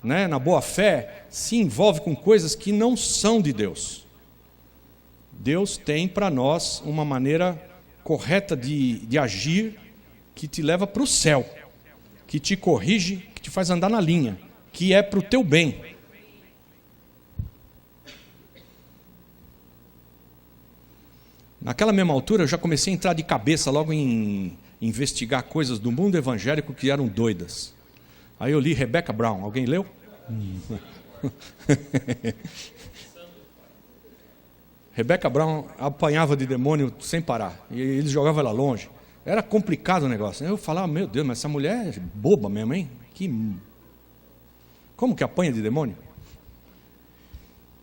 A: né, na boa fé, se envolve com coisas que não são de Deus. Deus tem para nós uma maneira correta de agir que te leva para o céu, que te corrige, que te faz andar na linha, que é para o teu bem. Naquela mesma altura eu já comecei a entrar de cabeça logo em investigar coisas do mundo evangélico que eram doidas. Aí eu li Rebecca Brown. Alguém leu? Rebecca Brown apanhava de demônio sem parar. E eles jogavam ela longe. Era complicado o negócio. Eu falava, meu Deus, mas essa mulher é boba mesmo, hein? Como que apanha de demônio?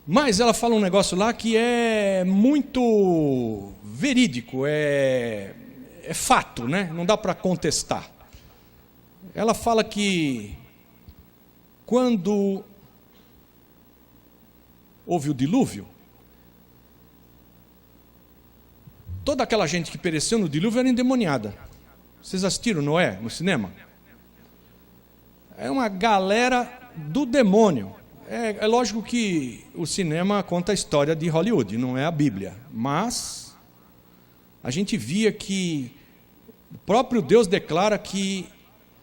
A: Mas ela fala um negócio lá que é muito verídico, é fato, né? Não dá para contestar. Ela fala que quando houve o dilúvio, toda aquela gente que pereceu no dilúvio era endemoniada. Vocês assistiram Noé no cinema? É uma galera do demônio. É lógico que o cinema conta a história de Hollywood, não é a Bíblia. Mas a gente via que o próprio Deus declara que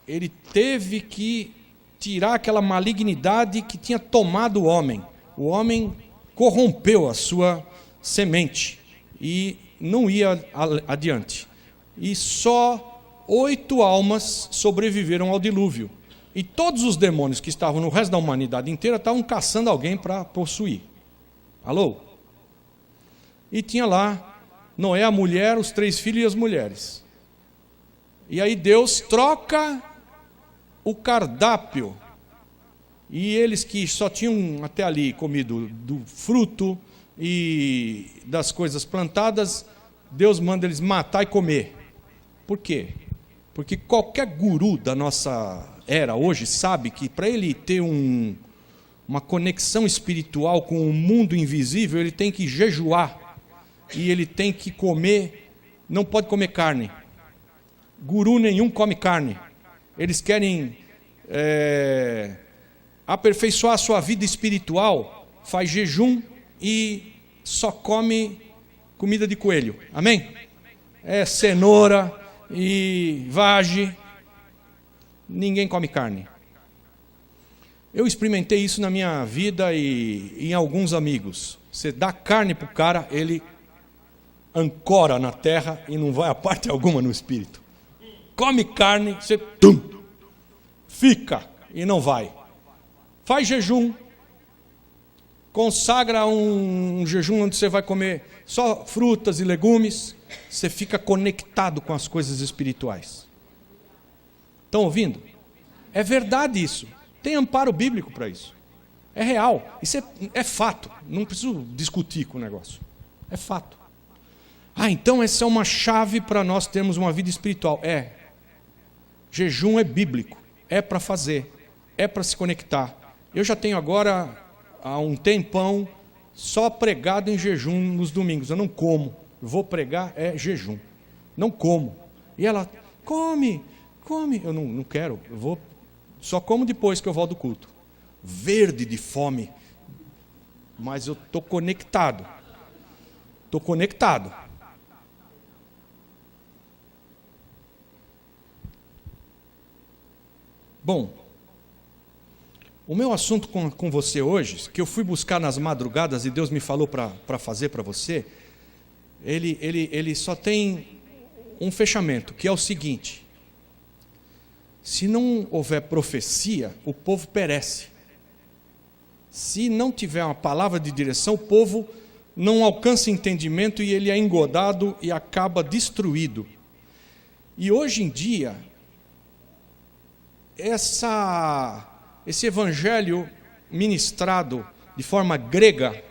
A: Ele teve que tirar aquela malignidade que tinha tomado o homem. O homem corrompeu a sua semente e não ia adiante. E só 8 almas sobreviveram ao dilúvio. E todos os demônios que estavam no resto da humanidade inteira estavam caçando alguém para possuir. Alô? E tinha lá Noé, a mulher, os 3 filhos e as mulheres. E aí Deus troca o cardápio. E eles que só tinham até ali comido do fruto e das coisas plantadas, Deus manda eles matar e comer. Por quê? Porque qualquer guru da nossa era hoje sabe que para ele ter uma conexão espiritual com o mundo invisível, ele tem que jejuar e ele tem que comer, não pode comer carne. Guru nenhum come carne. Eles querem aperfeiçoar a sua vida espiritual, faz jejum e só come comida de coelho. Amém? É cenoura e vagem. Ninguém come carne. Eu experimentei isso na minha vida e em alguns amigos. Você dá carne para o cara, ele ancora na terra e não vai a parte alguma no espírito. Come carne, você fica e não vai. Faz jejum, consagra um jejum onde você vai comer só frutas e legumes, você fica conectado com as coisas espirituais. Estão ouvindo? É verdade isso. Tem amparo bíblico para isso. É real. Isso é fato. Não preciso discutir com o negócio. É fato. Então essa é uma chave para nós termos uma vida espiritual. Jejum é bíblico. É para fazer. É para se conectar. Eu já tenho agora, há um tempão, só pregado em jejum nos domingos. Eu não como. Eu vou pregar, jejum. Não como. E ela, come. Eu não quero. Eu só como depois que eu volto do culto. Verde de fome. Mas eu estou conectado. Estou conectado. Bom, o meu assunto com você hoje, que eu fui buscar nas madrugadas e Deus me falou para fazer para você, ele só tem um fechamento, que é o seguinte: se não houver profecia, o povo perece. Se não tiver uma palavra de direção, o povo não alcança entendimento e ele é engodado e acaba destruído. E hoje em dia, esse evangelho ministrado de forma grega,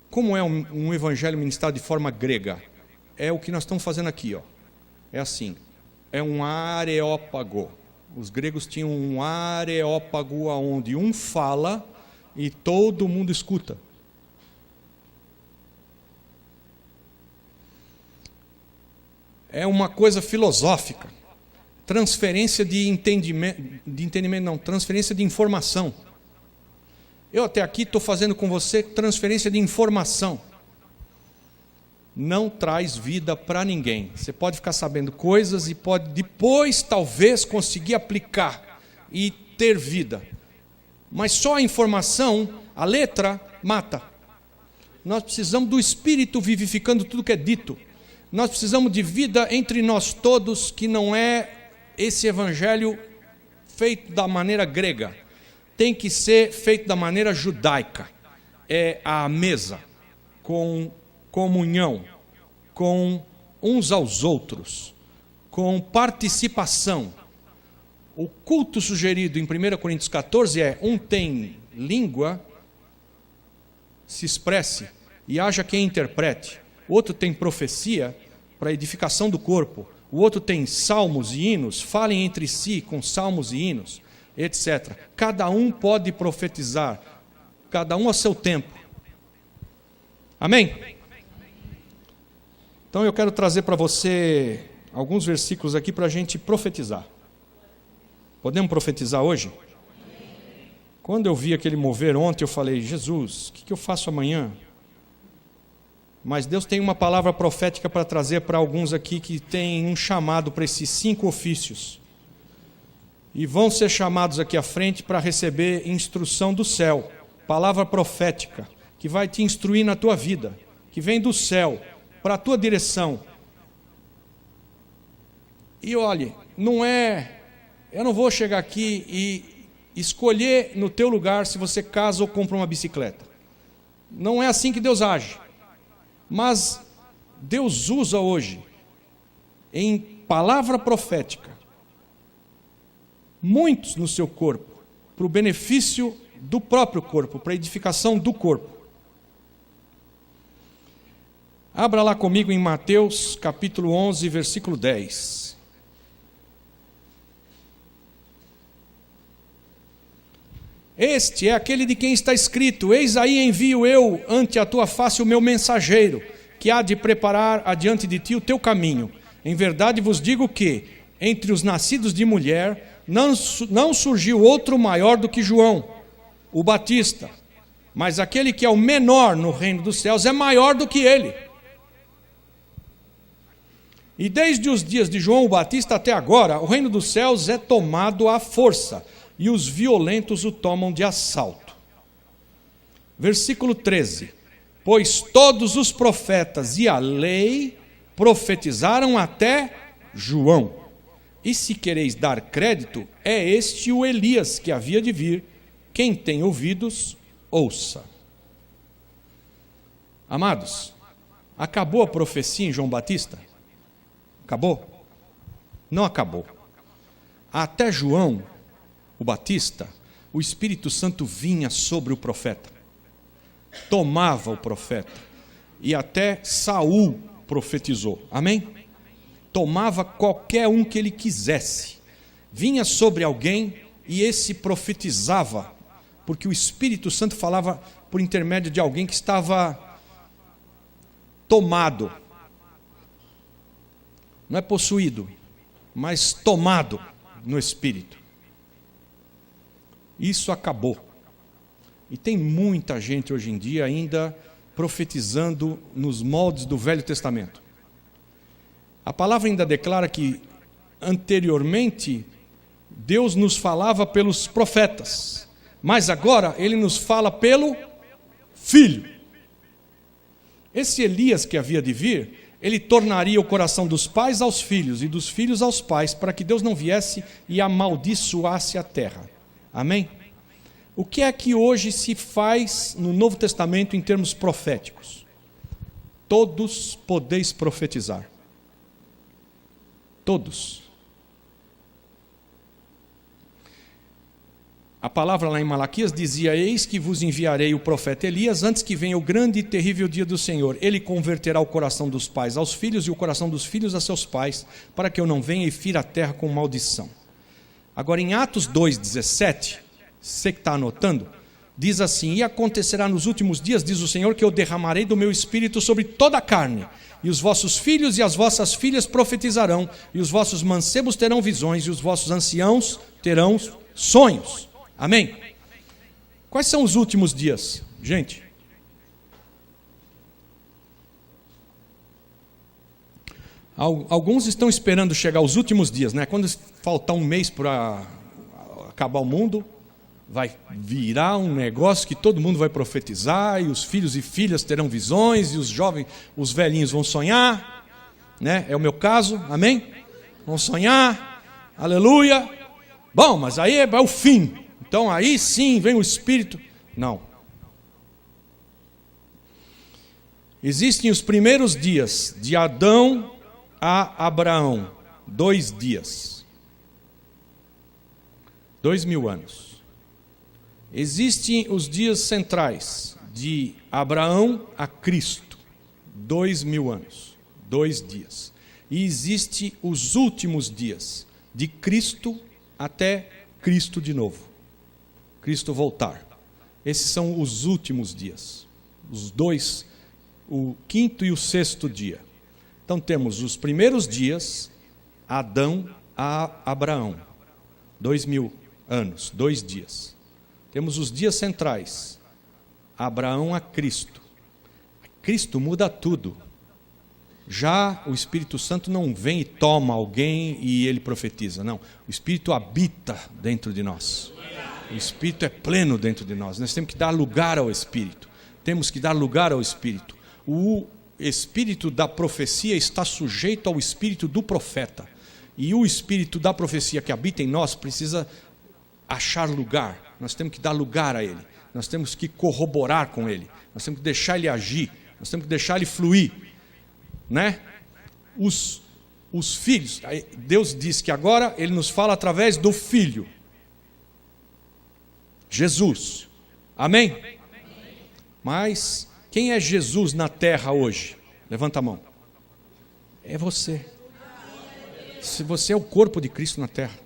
A: como é um evangelho ministrado de forma grega? É o que nós estamos fazendo aqui, ó. É assim, é um areópago. Os gregos tinham um areópago onde um fala e todo mundo escuta. É uma coisa filosófica. Transferência de entendimento não, transferência de informação. Eu até aqui estou fazendo com você transferência de informação. Não traz vida para ninguém. Você pode ficar sabendo coisas e pode depois talvez conseguir aplicar e ter vida. Mas só a informação, a letra, mata. Nós precisamos do Espírito vivificando tudo que é dito. Nós precisamos de vida entre nós todos, que não é esse evangelho feito da maneira grega. Tem que ser feito da maneira judaica. É a mesa, com comunhão, com uns aos outros, com participação. O culto sugerido em 1 Coríntios 14 é: um tem língua, se expresse, e haja quem interprete. O outro tem profecia, para edificação do corpo. O outro tem salmos e hinos, falem entre si com salmos e hinos, etc. Cada um pode profetizar, cada um a seu tempo. Amém? Então eu quero trazer para você alguns versículos aqui para a gente profetizar. Podemos profetizar hoje? Quando eu vi aquele mover ontem, eu falei: Jesus, o que eu faço amanhã? Mas Deus tem uma palavra profética para trazer para alguns aqui que tem um chamado para esses 5 ofícios. E vão ser chamados aqui à frente para receber instrução do céu. Palavra profética, que vai te instruir na tua vida, que vem do céu, para a tua direção. E olhe, eu não vou chegar aqui e escolher no teu lugar se você casa ou compra uma bicicleta. Não é assim que Deus age. Mas Deus usa hoje, em palavra profética, muitos no seu corpo, para o benefício do próprio corpo, para a edificação do corpo. Abra lá comigo em Mateus capítulo 11, versículo 10. Este é aquele de quem está escrito: eis aí envio eu ante a tua face o meu mensageiro, que há de preparar adiante de ti o teu caminho. Em verdade vos digo que, entre os nascidos de mulher, não surgiu outro maior do que João, o Batista. Mas aquele que é o menor no reino dos céus é maior do que ele. E desde os dias de João o Batista até agora, o reino dos céus é tomado à força, e os violentos o tomam de assalto. Versículo 13. Pois todos os profetas e a lei profetizaram até João. E se quereis dar crédito, é este o Elias que havia de vir. Quem tem ouvidos, ouça. Amados, acabou a profecia em João Batista? Acabou? Não acabou. Até João o Batista, o Espírito Santo vinha sobre o profeta, tomava o profeta, e até Saul profetizou, amém? Tomava qualquer um que ele quisesse, vinha sobre alguém e esse profetizava, porque o Espírito Santo falava por intermédio de alguém que estava tomado, não é possuído, mas tomado no Espírito. Isso acabou. E tem muita gente hoje em dia ainda profetizando nos moldes do Velho Testamento. A palavra ainda declara que anteriormente Deus nos falava pelos profetas, mas agora Ele nos fala pelo Filho. Esse Elias que havia de vir, ele tornaria o coração dos pais aos filhos e dos filhos aos pais, para que Deus não viesse e amaldiçoasse a terra. Amém? O que é que hoje se faz no Novo Testamento em termos proféticos? Todos podeis profetizar. Todos. A palavra lá em Malaquias dizia: eis que vos enviarei o profeta Elias antes que venha o grande e terrível dia do Senhor. Ele converterá o coração dos pais aos filhos e o coração dos filhos a seus pais, para que eu não venha e fira a terra com maldição. Agora em Atos 2,17, você que está anotando, diz assim: e acontecerá nos últimos dias, diz o Senhor, que eu derramarei do meu espírito sobre toda a carne, e os vossos filhos e as vossas filhas profetizarão, e os vossos mancebos terão visões, e os vossos anciãos terão sonhos. Amém? Quais são os últimos dias, gente? Alguns estão esperando chegar os últimos dias, né? Quando faltar um mês para acabar o mundo, vai virar um negócio que todo mundo vai profetizar, e os filhos e filhas terão visões, e os jovens, os velhinhos vão sonhar, né? É o meu caso, amém? Vão sonhar, aleluia. Bom, mas aí é o fim. Então aí sim vem o Espírito. Não. Existem os primeiros dias de Adão a Abraão. 2 dias. 2000 anos. Existem os dias centrais de Abraão a Cristo. 2000 anos. 2 dias. E existem os últimos dias de Cristo até Cristo de novo. Cristo voltar. Esses são os últimos dias. Os dois, o 5º e o 6º dia. Então temos os primeiros dias, Adão a Abraão. 2000 anos, 2 dias. Temos os dias centrais, Abraão a Cristo. Cristo muda tudo. Já o Espírito Santo não vem e toma alguém e ele profetiza. Não, o Espírito habita dentro de nós. O Espírito é pleno dentro de nós. Nós temos que dar lugar ao Espírito. Temos que dar lugar ao Espírito. O Espírito da profecia está sujeito ao Espírito do profeta. E o Espírito da profecia que habita em nós precisa achar lugar. Nós temos que dar lugar a ele. Nós temos que corroborar com ele. Nós temos que deixar ele agir. Nós temos que deixar ele fluir. Né? Os filhos, Deus diz que agora ele nos fala através do Filho. Jesus. Amém? Mas quem é Jesus na terra hoje? Levanta a mão. É você. Se você é o corpo de Cristo na terra.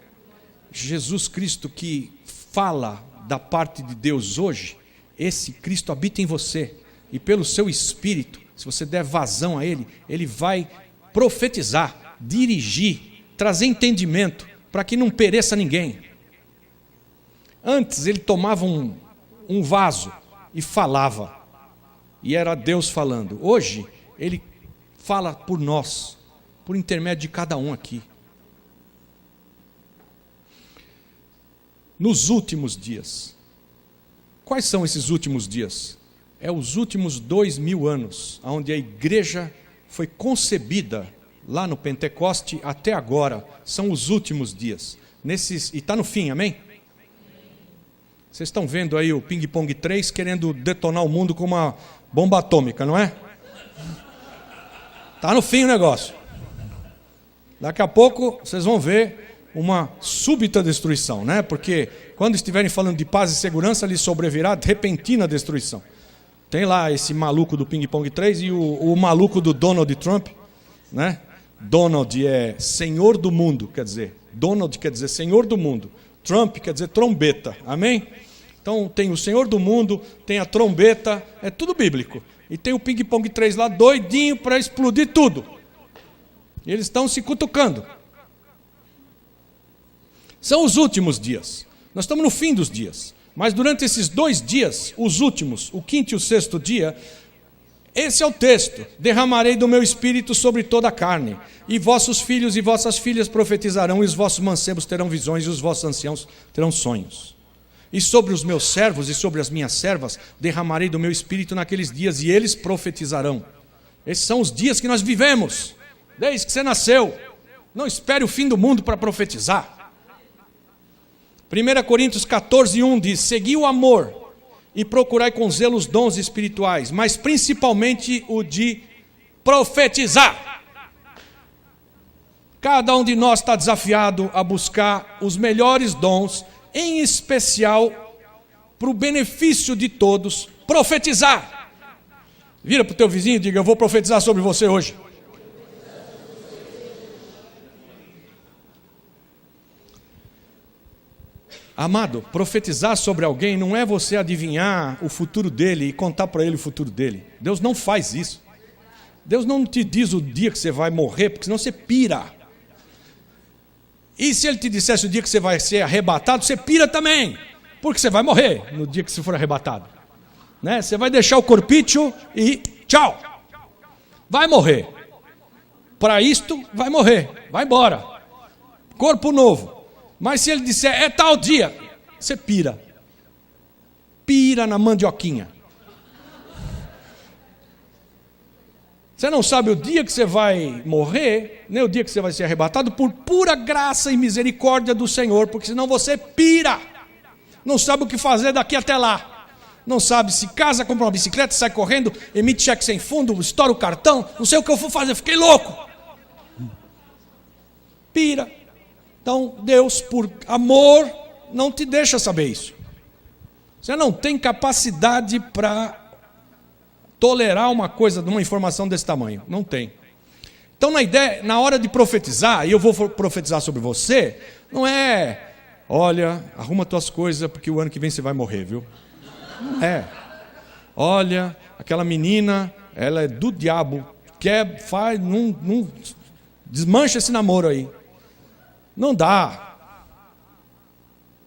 A: Jesus Cristo que fala da parte de Deus hoje, esse Cristo habita em você. E pelo seu Espírito, se você der vazão a Ele, Ele vai profetizar, dirigir, trazer entendimento, para que não pereça ninguém. Antes ele tomava um vaso e falava, e era Deus falando. Hoje ele fala por nós, por intermédio de cada um aqui. Nos últimos dias. Quais são esses últimos dias? É os últimos 2000 anos, onde a igreja foi concebida lá no Pentecoste até agora. São os últimos dias. E está no fim, amém? Vocês estão vendo aí o Ping Pong 3 querendo detonar o mundo com uma bomba atômica, não é? Está no fim o negócio. Daqui a pouco vocês vão ver uma súbita destruição, né? Porque quando estiverem falando de paz e segurança, lhes sobrevirá repentina destruição. Tem lá esse maluco do Ping Pong 3 e o maluco do Donald Trump, né? Donald é senhor do mundo, quer dizer. Donald quer dizer senhor do mundo. Trump quer dizer trombeta, amém? Então tem o Senhor do mundo, tem a trombeta, é tudo bíblico. E tem o Ping Pong 3 lá, doidinho para explodir tudo. E eles estão se cutucando. São os últimos dias. Nós estamos no fim dos dias. Mas durante esses 2 dias, os últimos, o 5º e o 6º dia, Esse é o texto. Derramarei do meu espírito sobre toda a carne, e vossos filhos e vossas filhas profetizarão, e os vossos mancebos terão visões, e os vossos anciãos terão sonhos. E sobre os meus servos e sobre as minhas servas derramarei do meu espírito naqueles dias, e eles profetizarão. Esses são os dias que nós vivemos, desde que você nasceu. Não espere o fim do mundo para profetizar. 1 Coríntios 14:1 diz: segui o amor e procurai com zelo os dons espirituais, mas principalmente o de profetizar. Cada um de nós está desafiado a buscar os melhores dons, em especial, para o benefício de todos, profetizar. Vira para o teu vizinho e diga: eu vou profetizar sobre você hoje. Amado, profetizar sobre alguém não é você adivinhar o futuro dele e contar para ele o futuro dele. Deus não faz isso. Deus não te diz o dia que você vai morrer, porque senão você pira. E se ele te dissesse o dia que você vai ser arrebatado, você pira também, porque você vai morrer no dia que você for arrebatado, né? Você vai deixar o corpício e tchau, vai morrer. Para isto, vai morrer, vai embora, corpo novo. Mas se ele disser, é tal dia, você pira. Pira na mandioquinha. Você não sabe o dia que você vai morrer, nem o dia que você vai ser arrebatado, por pura graça e misericórdia do Senhor, porque senão você pira. Não sabe o que fazer daqui até lá. Não sabe se casa, compra uma bicicleta, sai correndo, emite cheque sem fundo, estoura o cartão, não sei o que eu vou fazer, fiquei louco. Pira. Então, Deus, por amor, não te deixa saber isso. Você não tem capacidade para tolerar uma coisa, uma informação desse tamanho. Não tem. Então, na hora de profetizar, e eu vou profetizar sobre você, não é, olha, arruma tuas coisas, porque o ano que vem você vai morrer, viu? Não é. Olha, aquela menina, ela é do diabo, não desmancha esse namoro aí. Não dá.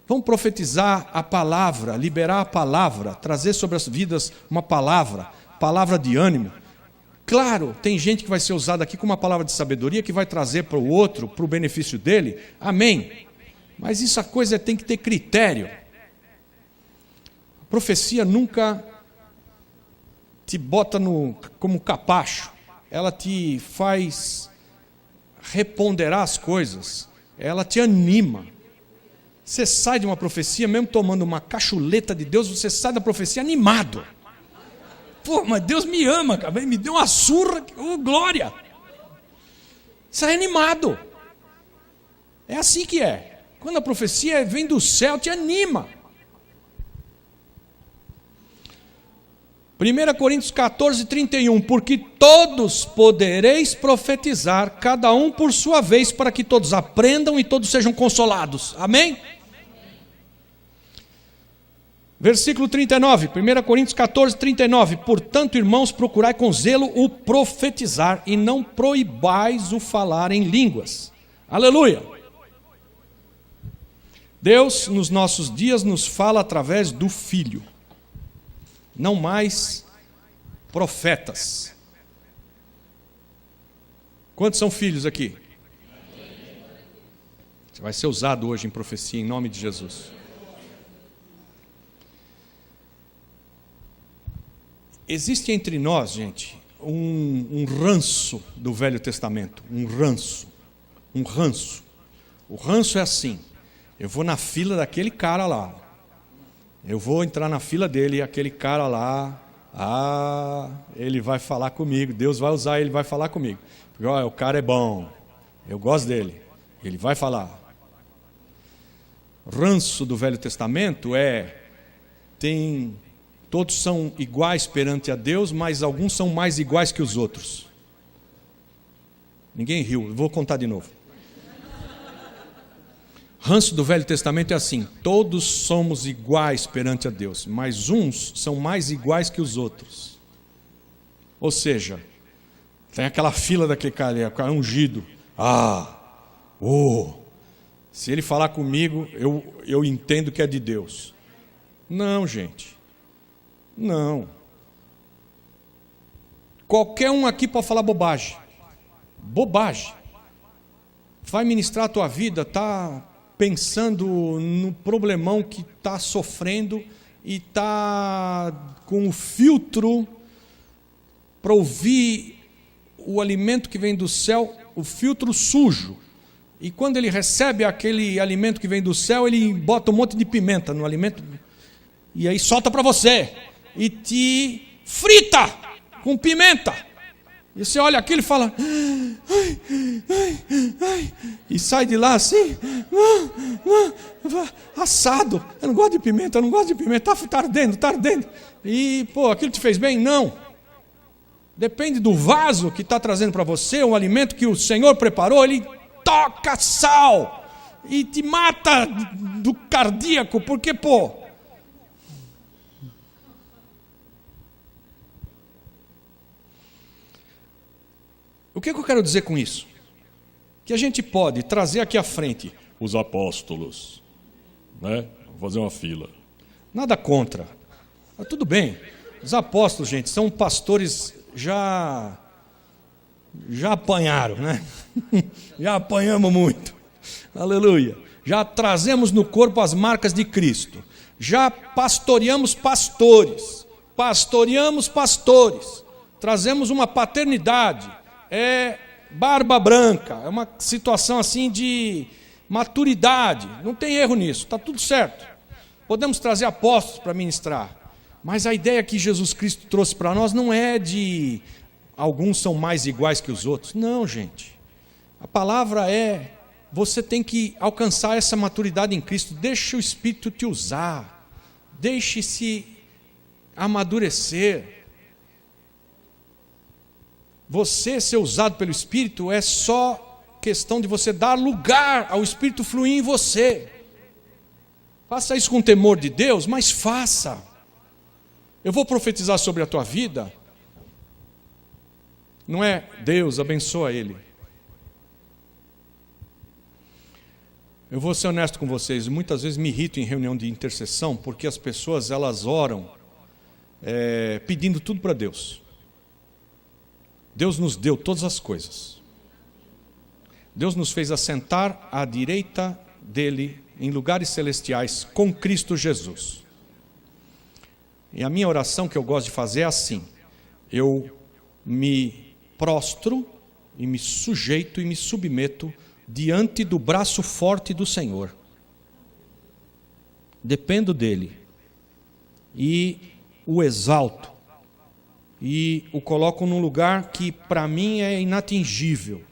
A: Vamos profetizar a palavra, liberar a palavra, trazer sobre as vidas uma palavra de ânimo. Claro, tem gente que vai ser usada aqui com uma palavra de sabedoria que vai trazer para o outro, para o benefício dele. Amém. Mas isso, a coisa tem que ter critério. A profecia nunca te bota como capacho. Ela te faz reponderar as coisas. Ela te anima. Você sai de uma profecia, mesmo tomando uma cachuleta de Deus, você sai da profecia animado. Pô, mas Deus me ama, cara, me deu uma surra, oh, glória. Sai animado. É assim que é. Quando a profecia vem do céu, te anima. 1 Coríntios 14:31, porque todos podereis profetizar, cada um por sua vez, para que todos aprendam e todos sejam consolados. Amém? Versículo 39, 1 Coríntios 14:39, portanto, irmãos, procurai com zelo o profetizar, e não proibais o falar em línguas. Aleluia! Deus, nos nossos dias, nos fala através do Filho. Não mais profetas. Quantos são filhos aqui? Você vai ser usado hoje em profecia, em nome de Jesus. Existe entre nós, gente, um ranço do Velho Testamento. Um ranço. O ranço é assim: eu vou na fila daquele cara lá. Eu vou entrar na fila dele e aquele cara lá, ele vai falar comigo, Deus vai usar ele, vai falar comigo. Porque olha, o cara é bom, eu gosto dele, ele vai falar. Ranço do Velho Testamento todos são iguais perante a Deus, mas alguns são mais iguais que os outros. Ninguém riu, eu vou contar de novo. Ranço do Velho Testamento é assim: todos somos iguais perante a Deus, mas uns são mais iguais que os outros. Ou seja, tem aquela fila daquele cara ungido. Se ele falar comigo, eu entendo que é de Deus. Não, gente. Não. Qualquer um aqui pode falar bobagem. Bobagem. Vai ministrar a tua vida, está pensando no problemão que está sofrendo e está com o filtro para ouvir o alimento que vem do céu, o filtro sujo. E quando ele recebe aquele alimento que vem do céu, ele bota um monte de pimenta no alimento e aí solta para você e te frita com pimenta. E você olha aquilo e fala, ai, ai, ai, e sai de lá assim, assado. Eu não gosto de pimenta, está ardendo. E, aquilo te fez bem? Não. Depende do vaso que está trazendo para você, o alimento que o Senhor preparou, ele toca sal e te mata do cardíaco, porque, o que eu quero dizer com isso? Que a gente pode trazer aqui à frente os apóstolos, né? Vou fazer uma fila. Nada contra. Mas tudo bem. Os apóstolos, gente, são pastores já apanharam, né? Já apanhamos muito. Aleluia. Já trazemos no corpo as marcas de Cristo. Já pastoreamos pastores. Trazemos uma paternidade. É barba branca, é uma situação assim de maturidade, não tem erro nisso, está tudo certo. Podemos trazer apóstolos para ministrar, mas a ideia que Jesus Cristo trouxe para nós não é de alguns são mais iguais que os outros, não, gente. A palavra é, você tem que alcançar essa maturidade em Cristo, deixe o Espírito te usar, deixe-se amadurecer. Você ser usado pelo Espírito é só questão de você dar lugar ao Espírito fluir em você. Faça isso com temor de Deus, mas faça. Eu vou profetizar sobre a tua vida. Não é Deus, abençoa ele. Eu vou ser honesto com vocês, muitas vezes me irrito em reunião de intercessão, porque as pessoas elas oram pedindo tudo para Deus. Deus nos deu todas as coisas. Deus nos fez assentar à direita dele em lugares celestiais com Cristo Jesus. E a minha oração que eu gosto de fazer é assim: eu me prostro e me sujeito e me submeto diante do braço forte do Senhor. Dependo dele e o exalto. E o coloco num lugar que para mim é inatingível.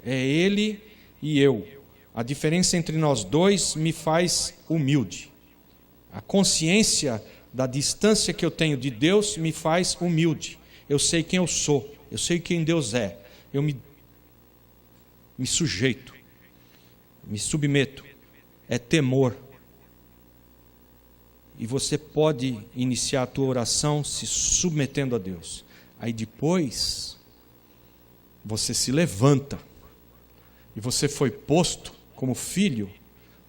A: É ele e eu. A diferença entre nós dois me faz humilde. A consciência da distância que eu tenho de Deus me faz humilde. Eu sei quem eu sou, eu sei quem Deus é. Eu me sujeito, me submeto. É temor. E você pode iniciar a tua oração se submetendo a Deus. Aí depois, você se levanta. E você foi posto como filho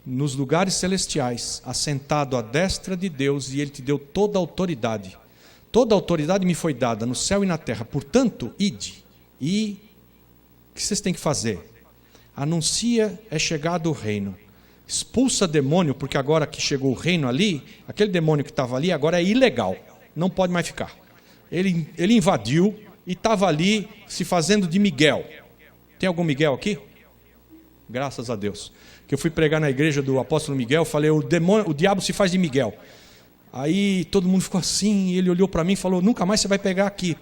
A: nos lugares celestiais, assentado à destra de Deus, e Ele te deu toda a autoridade. Toda a autoridade me foi dada no céu e na terra. Portanto, ide. E o que vocês têm que fazer? Anuncia, é chegado o reino. Expulsa demônio, porque agora que chegou o reino ali, aquele demônio que estava ali agora é ilegal, não pode mais ficar. Ele invadiu e estava ali se fazendo de Miguel. Tem algum Miguel aqui? Graças a Deus. Que eu fui pregar na igreja do apóstolo Miguel, falei, o diabo se faz de Miguel. Aí todo mundo ficou assim, e ele olhou para mim e falou, nunca mais você vai pegar aqui.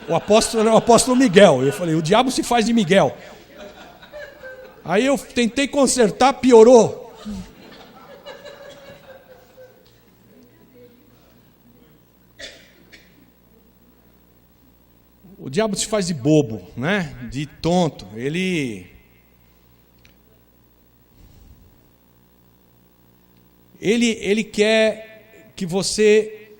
A: O apóstolo era o apóstolo Miguel. Eu falei, o diabo se faz de Miguel. Aí eu tentei consertar, piorou. O diabo se faz de bobo, né? De tonto. Ele quer que você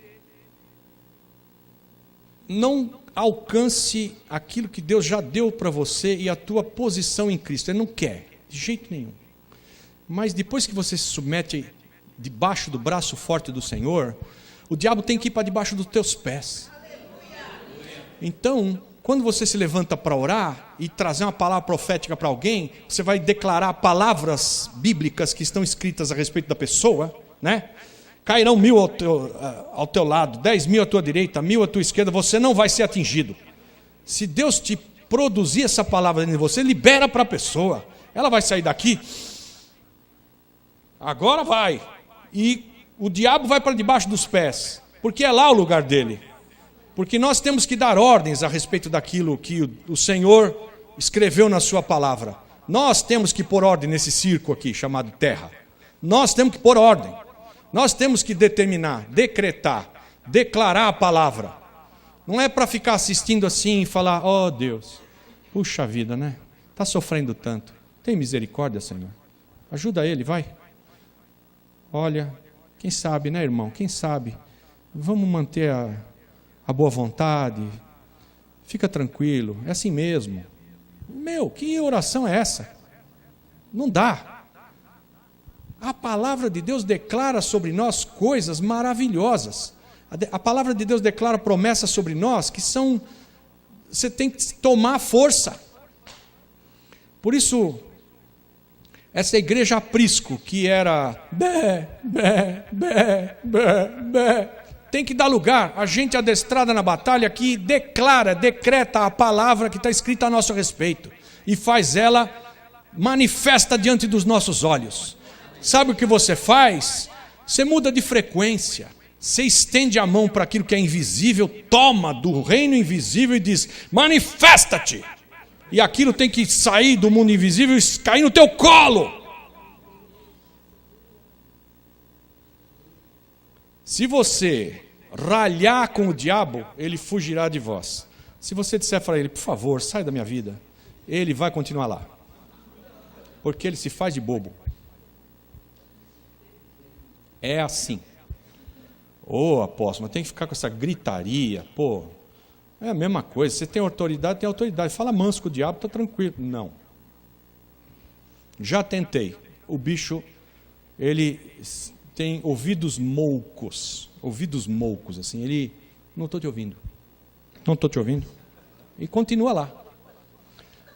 A: não alcance aquilo que Deus já deu para você e a tua posição em Cristo. Ele não quer, de jeito nenhum. Mas depois que você se submete debaixo do braço forte do Senhor, o diabo tem que ir para debaixo dos teus pés. Então, quando você se levanta para orar e trazer uma palavra profética para alguém, você vai declarar palavras bíblicas que estão escritas a respeito da pessoa, né? Cairão 1000 ao teu lado, 10.000 à tua direita, 1.000 à tua esquerda, você não vai ser atingido. Se Deus te produzir essa palavra dentro de você, libera para a pessoa. Ela vai sair daqui, agora vai, e o diabo vai para debaixo dos pés, porque é lá o lugar dele. Porque nós temos que dar ordens a respeito daquilo que o Senhor escreveu na sua palavra. Nós temos que pôr ordem nesse circo aqui, chamado terra. Nós temos que pôr ordem. Nós temos que determinar, decretar, declarar a palavra. Não é para ficar assistindo assim e falar, oh Deus, puxa vida, né? Está sofrendo tanto. Tem misericórdia, Senhor. Ajuda ele, vai. Olha, quem sabe, né, irmão? Quem sabe? Vamos manter a boa vontade. Fica tranquilo, é assim mesmo. Meu, que oração é essa? Não dá. A palavra de Deus declara sobre nós coisas maravilhosas. A palavra de Deus declara promessas sobre nós que são... Você tem que tomar força. Por isso, essa igreja aprisco, que era... tem que dar lugar a gente adestrada na batalha que decreta a palavra que está escrita a nosso respeito. E faz ela manifesta diante dos nossos olhos. Sabe o que você faz? Você muda de frequência. Você estende a mão para aquilo que é invisível, toma do reino invisível e diz, manifesta-te. E aquilo tem que sair do mundo invisível e cair no teu colo. Se você ralhar com o diabo, ele fugirá de vós. Se você disser para ele, por favor, sai da minha vida, ele vai continuar lá. Porque ele se faz de bobo. É assim. Ô, apóstolo, mas tem que ficar com essa gritaria. Pô, é a mesma coisa. Você tem autoridade, tem autoridade. Fala manso com o diabo, está tranquilo. Não. Já tentei. O bicho, ele tem ouvidos moucos. Ouvidos moucos, assim. Ele, não estou te ouvindo. Não estou te ouvindo. E continua lá.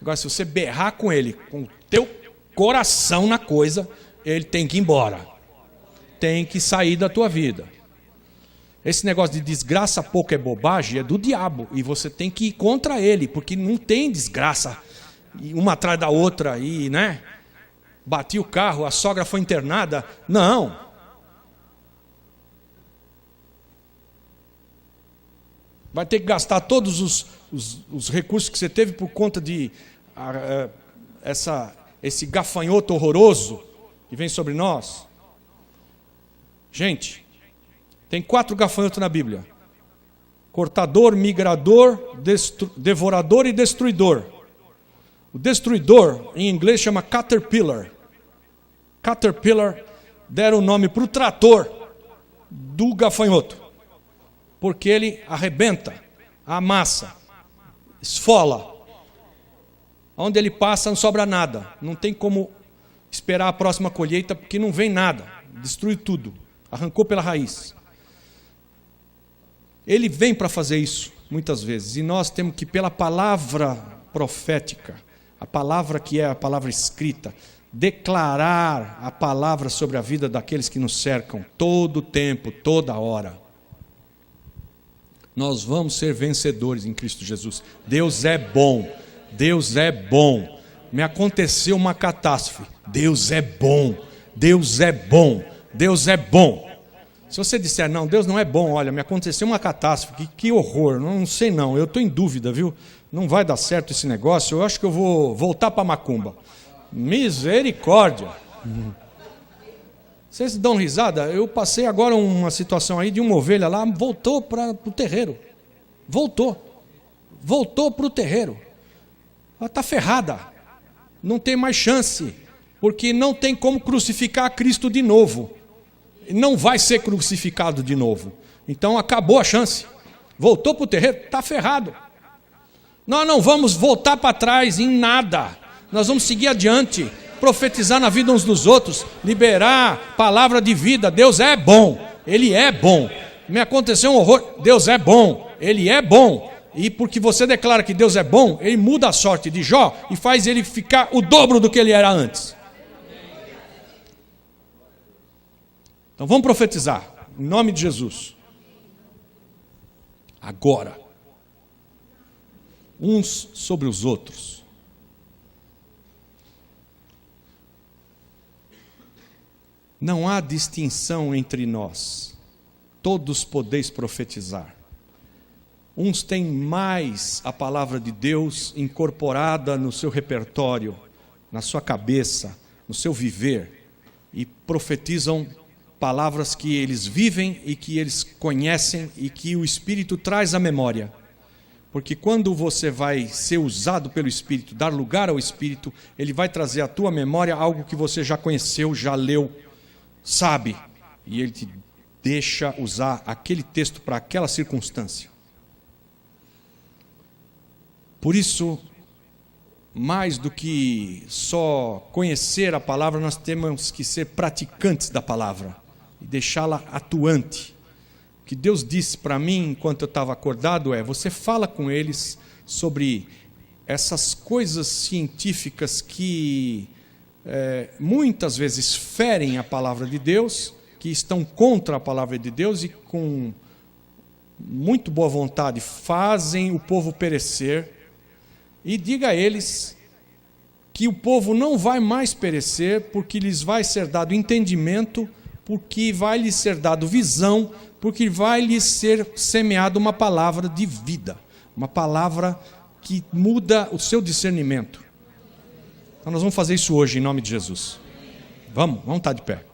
A: Agora, se você berrar com ele, com o teu coração na coisa, ele tem que ir embora. Tem que sair da tua vida. Esse negócio de desgraça pouco é bobagem, é do diabo. E você tem que ir contra ele, porque não tem desgraça uma atrás da outra. E, né? Bati o carro, a sogra foi internada. Não. Vai ter que gastar todos os recursos que você teve por conta de esse gafanhoto horroroso que vem sobre nós. Gente, tem 4 gafanhotos na Bíblia. Cortador, migrador, devorador e destruidor. O destruidor, em inglês, chama caterpillar. Caterpillar deram o nome para o trator do gafanhoto. Porque ele arrebenta, amassa, esfola. Onde ele passa não sobra nada. Não tem como esperar a próxima colheita, porque não vem nada. Destrui tudo. Arrancou pela raiz. Ele vem para fazer isso, muitas vezes. E nós temos que, pela palavra profética, a palavra que é a palavra escrita, declarar a palavra sobre a vida daqueles que nos cercam, todo o tempo, toda hora. Nós vamos ser vencedores em Cristo Jesus. Deus é bom. Deus é bom. Me aconteceu uma catástrofe. Deus é bom. Deus é bom. Deus é bom. Se você disser, não, Deus não é bom, olha, me aconteceu uma catástrofe, que horror, não sei não, eu estou em dúvida, viu? Não vai dar certo esse negócio, eu acho que eu vou voltar para Macumba. Misericórdia. Vocês dão risada? Eu passei agora uma situação aí de uma ovelha lá, voltou para o terreiro. Voltou para o terreiro. Ela está ferrada. Não tem mais chance, porque não tem como crucificar Cristo de novo. Não vai ser crucificado de novo. Então acabou a chance. Voltou para o terreiro, está ferrado. Nós não vamos voltar para trás em nada. Nós vamos seguir adiante, profetizar na vida uns dos outros, liberar palavra de vida. Deus é bom, Ele é bom. Me aconteceu um horror, Deus é bom, Ele é bom. e porque você declara que Deus é bom, Ele muda a sorte de Jó e faz ele ficar o dobro do que ele era antes. Então vamos profetizar, em nome de Jesus. Agora, uns sobre os outros. Não há distinção entre nós, todos podeis profetizar. Uns têm mais a palavra de Deus incorporada no seu repertório, na sua cabeça, no seu viver, e profetizam palavras que eles vivem e que eles conhecem e que o Espírito traz à memória. Porque quando você vai ser usado pelo Espírito, dar lugar ao Espírito, Ele vai trazer à tua memória algo que você já conheceu, já leu, sabe, e Ele te deixa usar aquele texto para aquela circunstância. Por isso, mais do que só conhecer a palavra, nós temos que ser praticantes da palavra e deixá-la atuante. O que Deus disse para mim enquanto eu estava acordado é: você fala com eles sobre essas coisas científicas que muitas vezes ferem a palavra de Deus, que estão contra a palavra de Deus e com muito boa vontade fazem o povo perecer. E diga a eles que o povo não vai mais perecer, porque lhes vai ser dado entendimento, porque vai lhes ser dado visão, porque vai lhes ser semeada uma palavra de vida, uma palavra que muda o seu discernimento. Então nós vamos fazer isso hoje em nome de Jesus. Vamos estar de pé.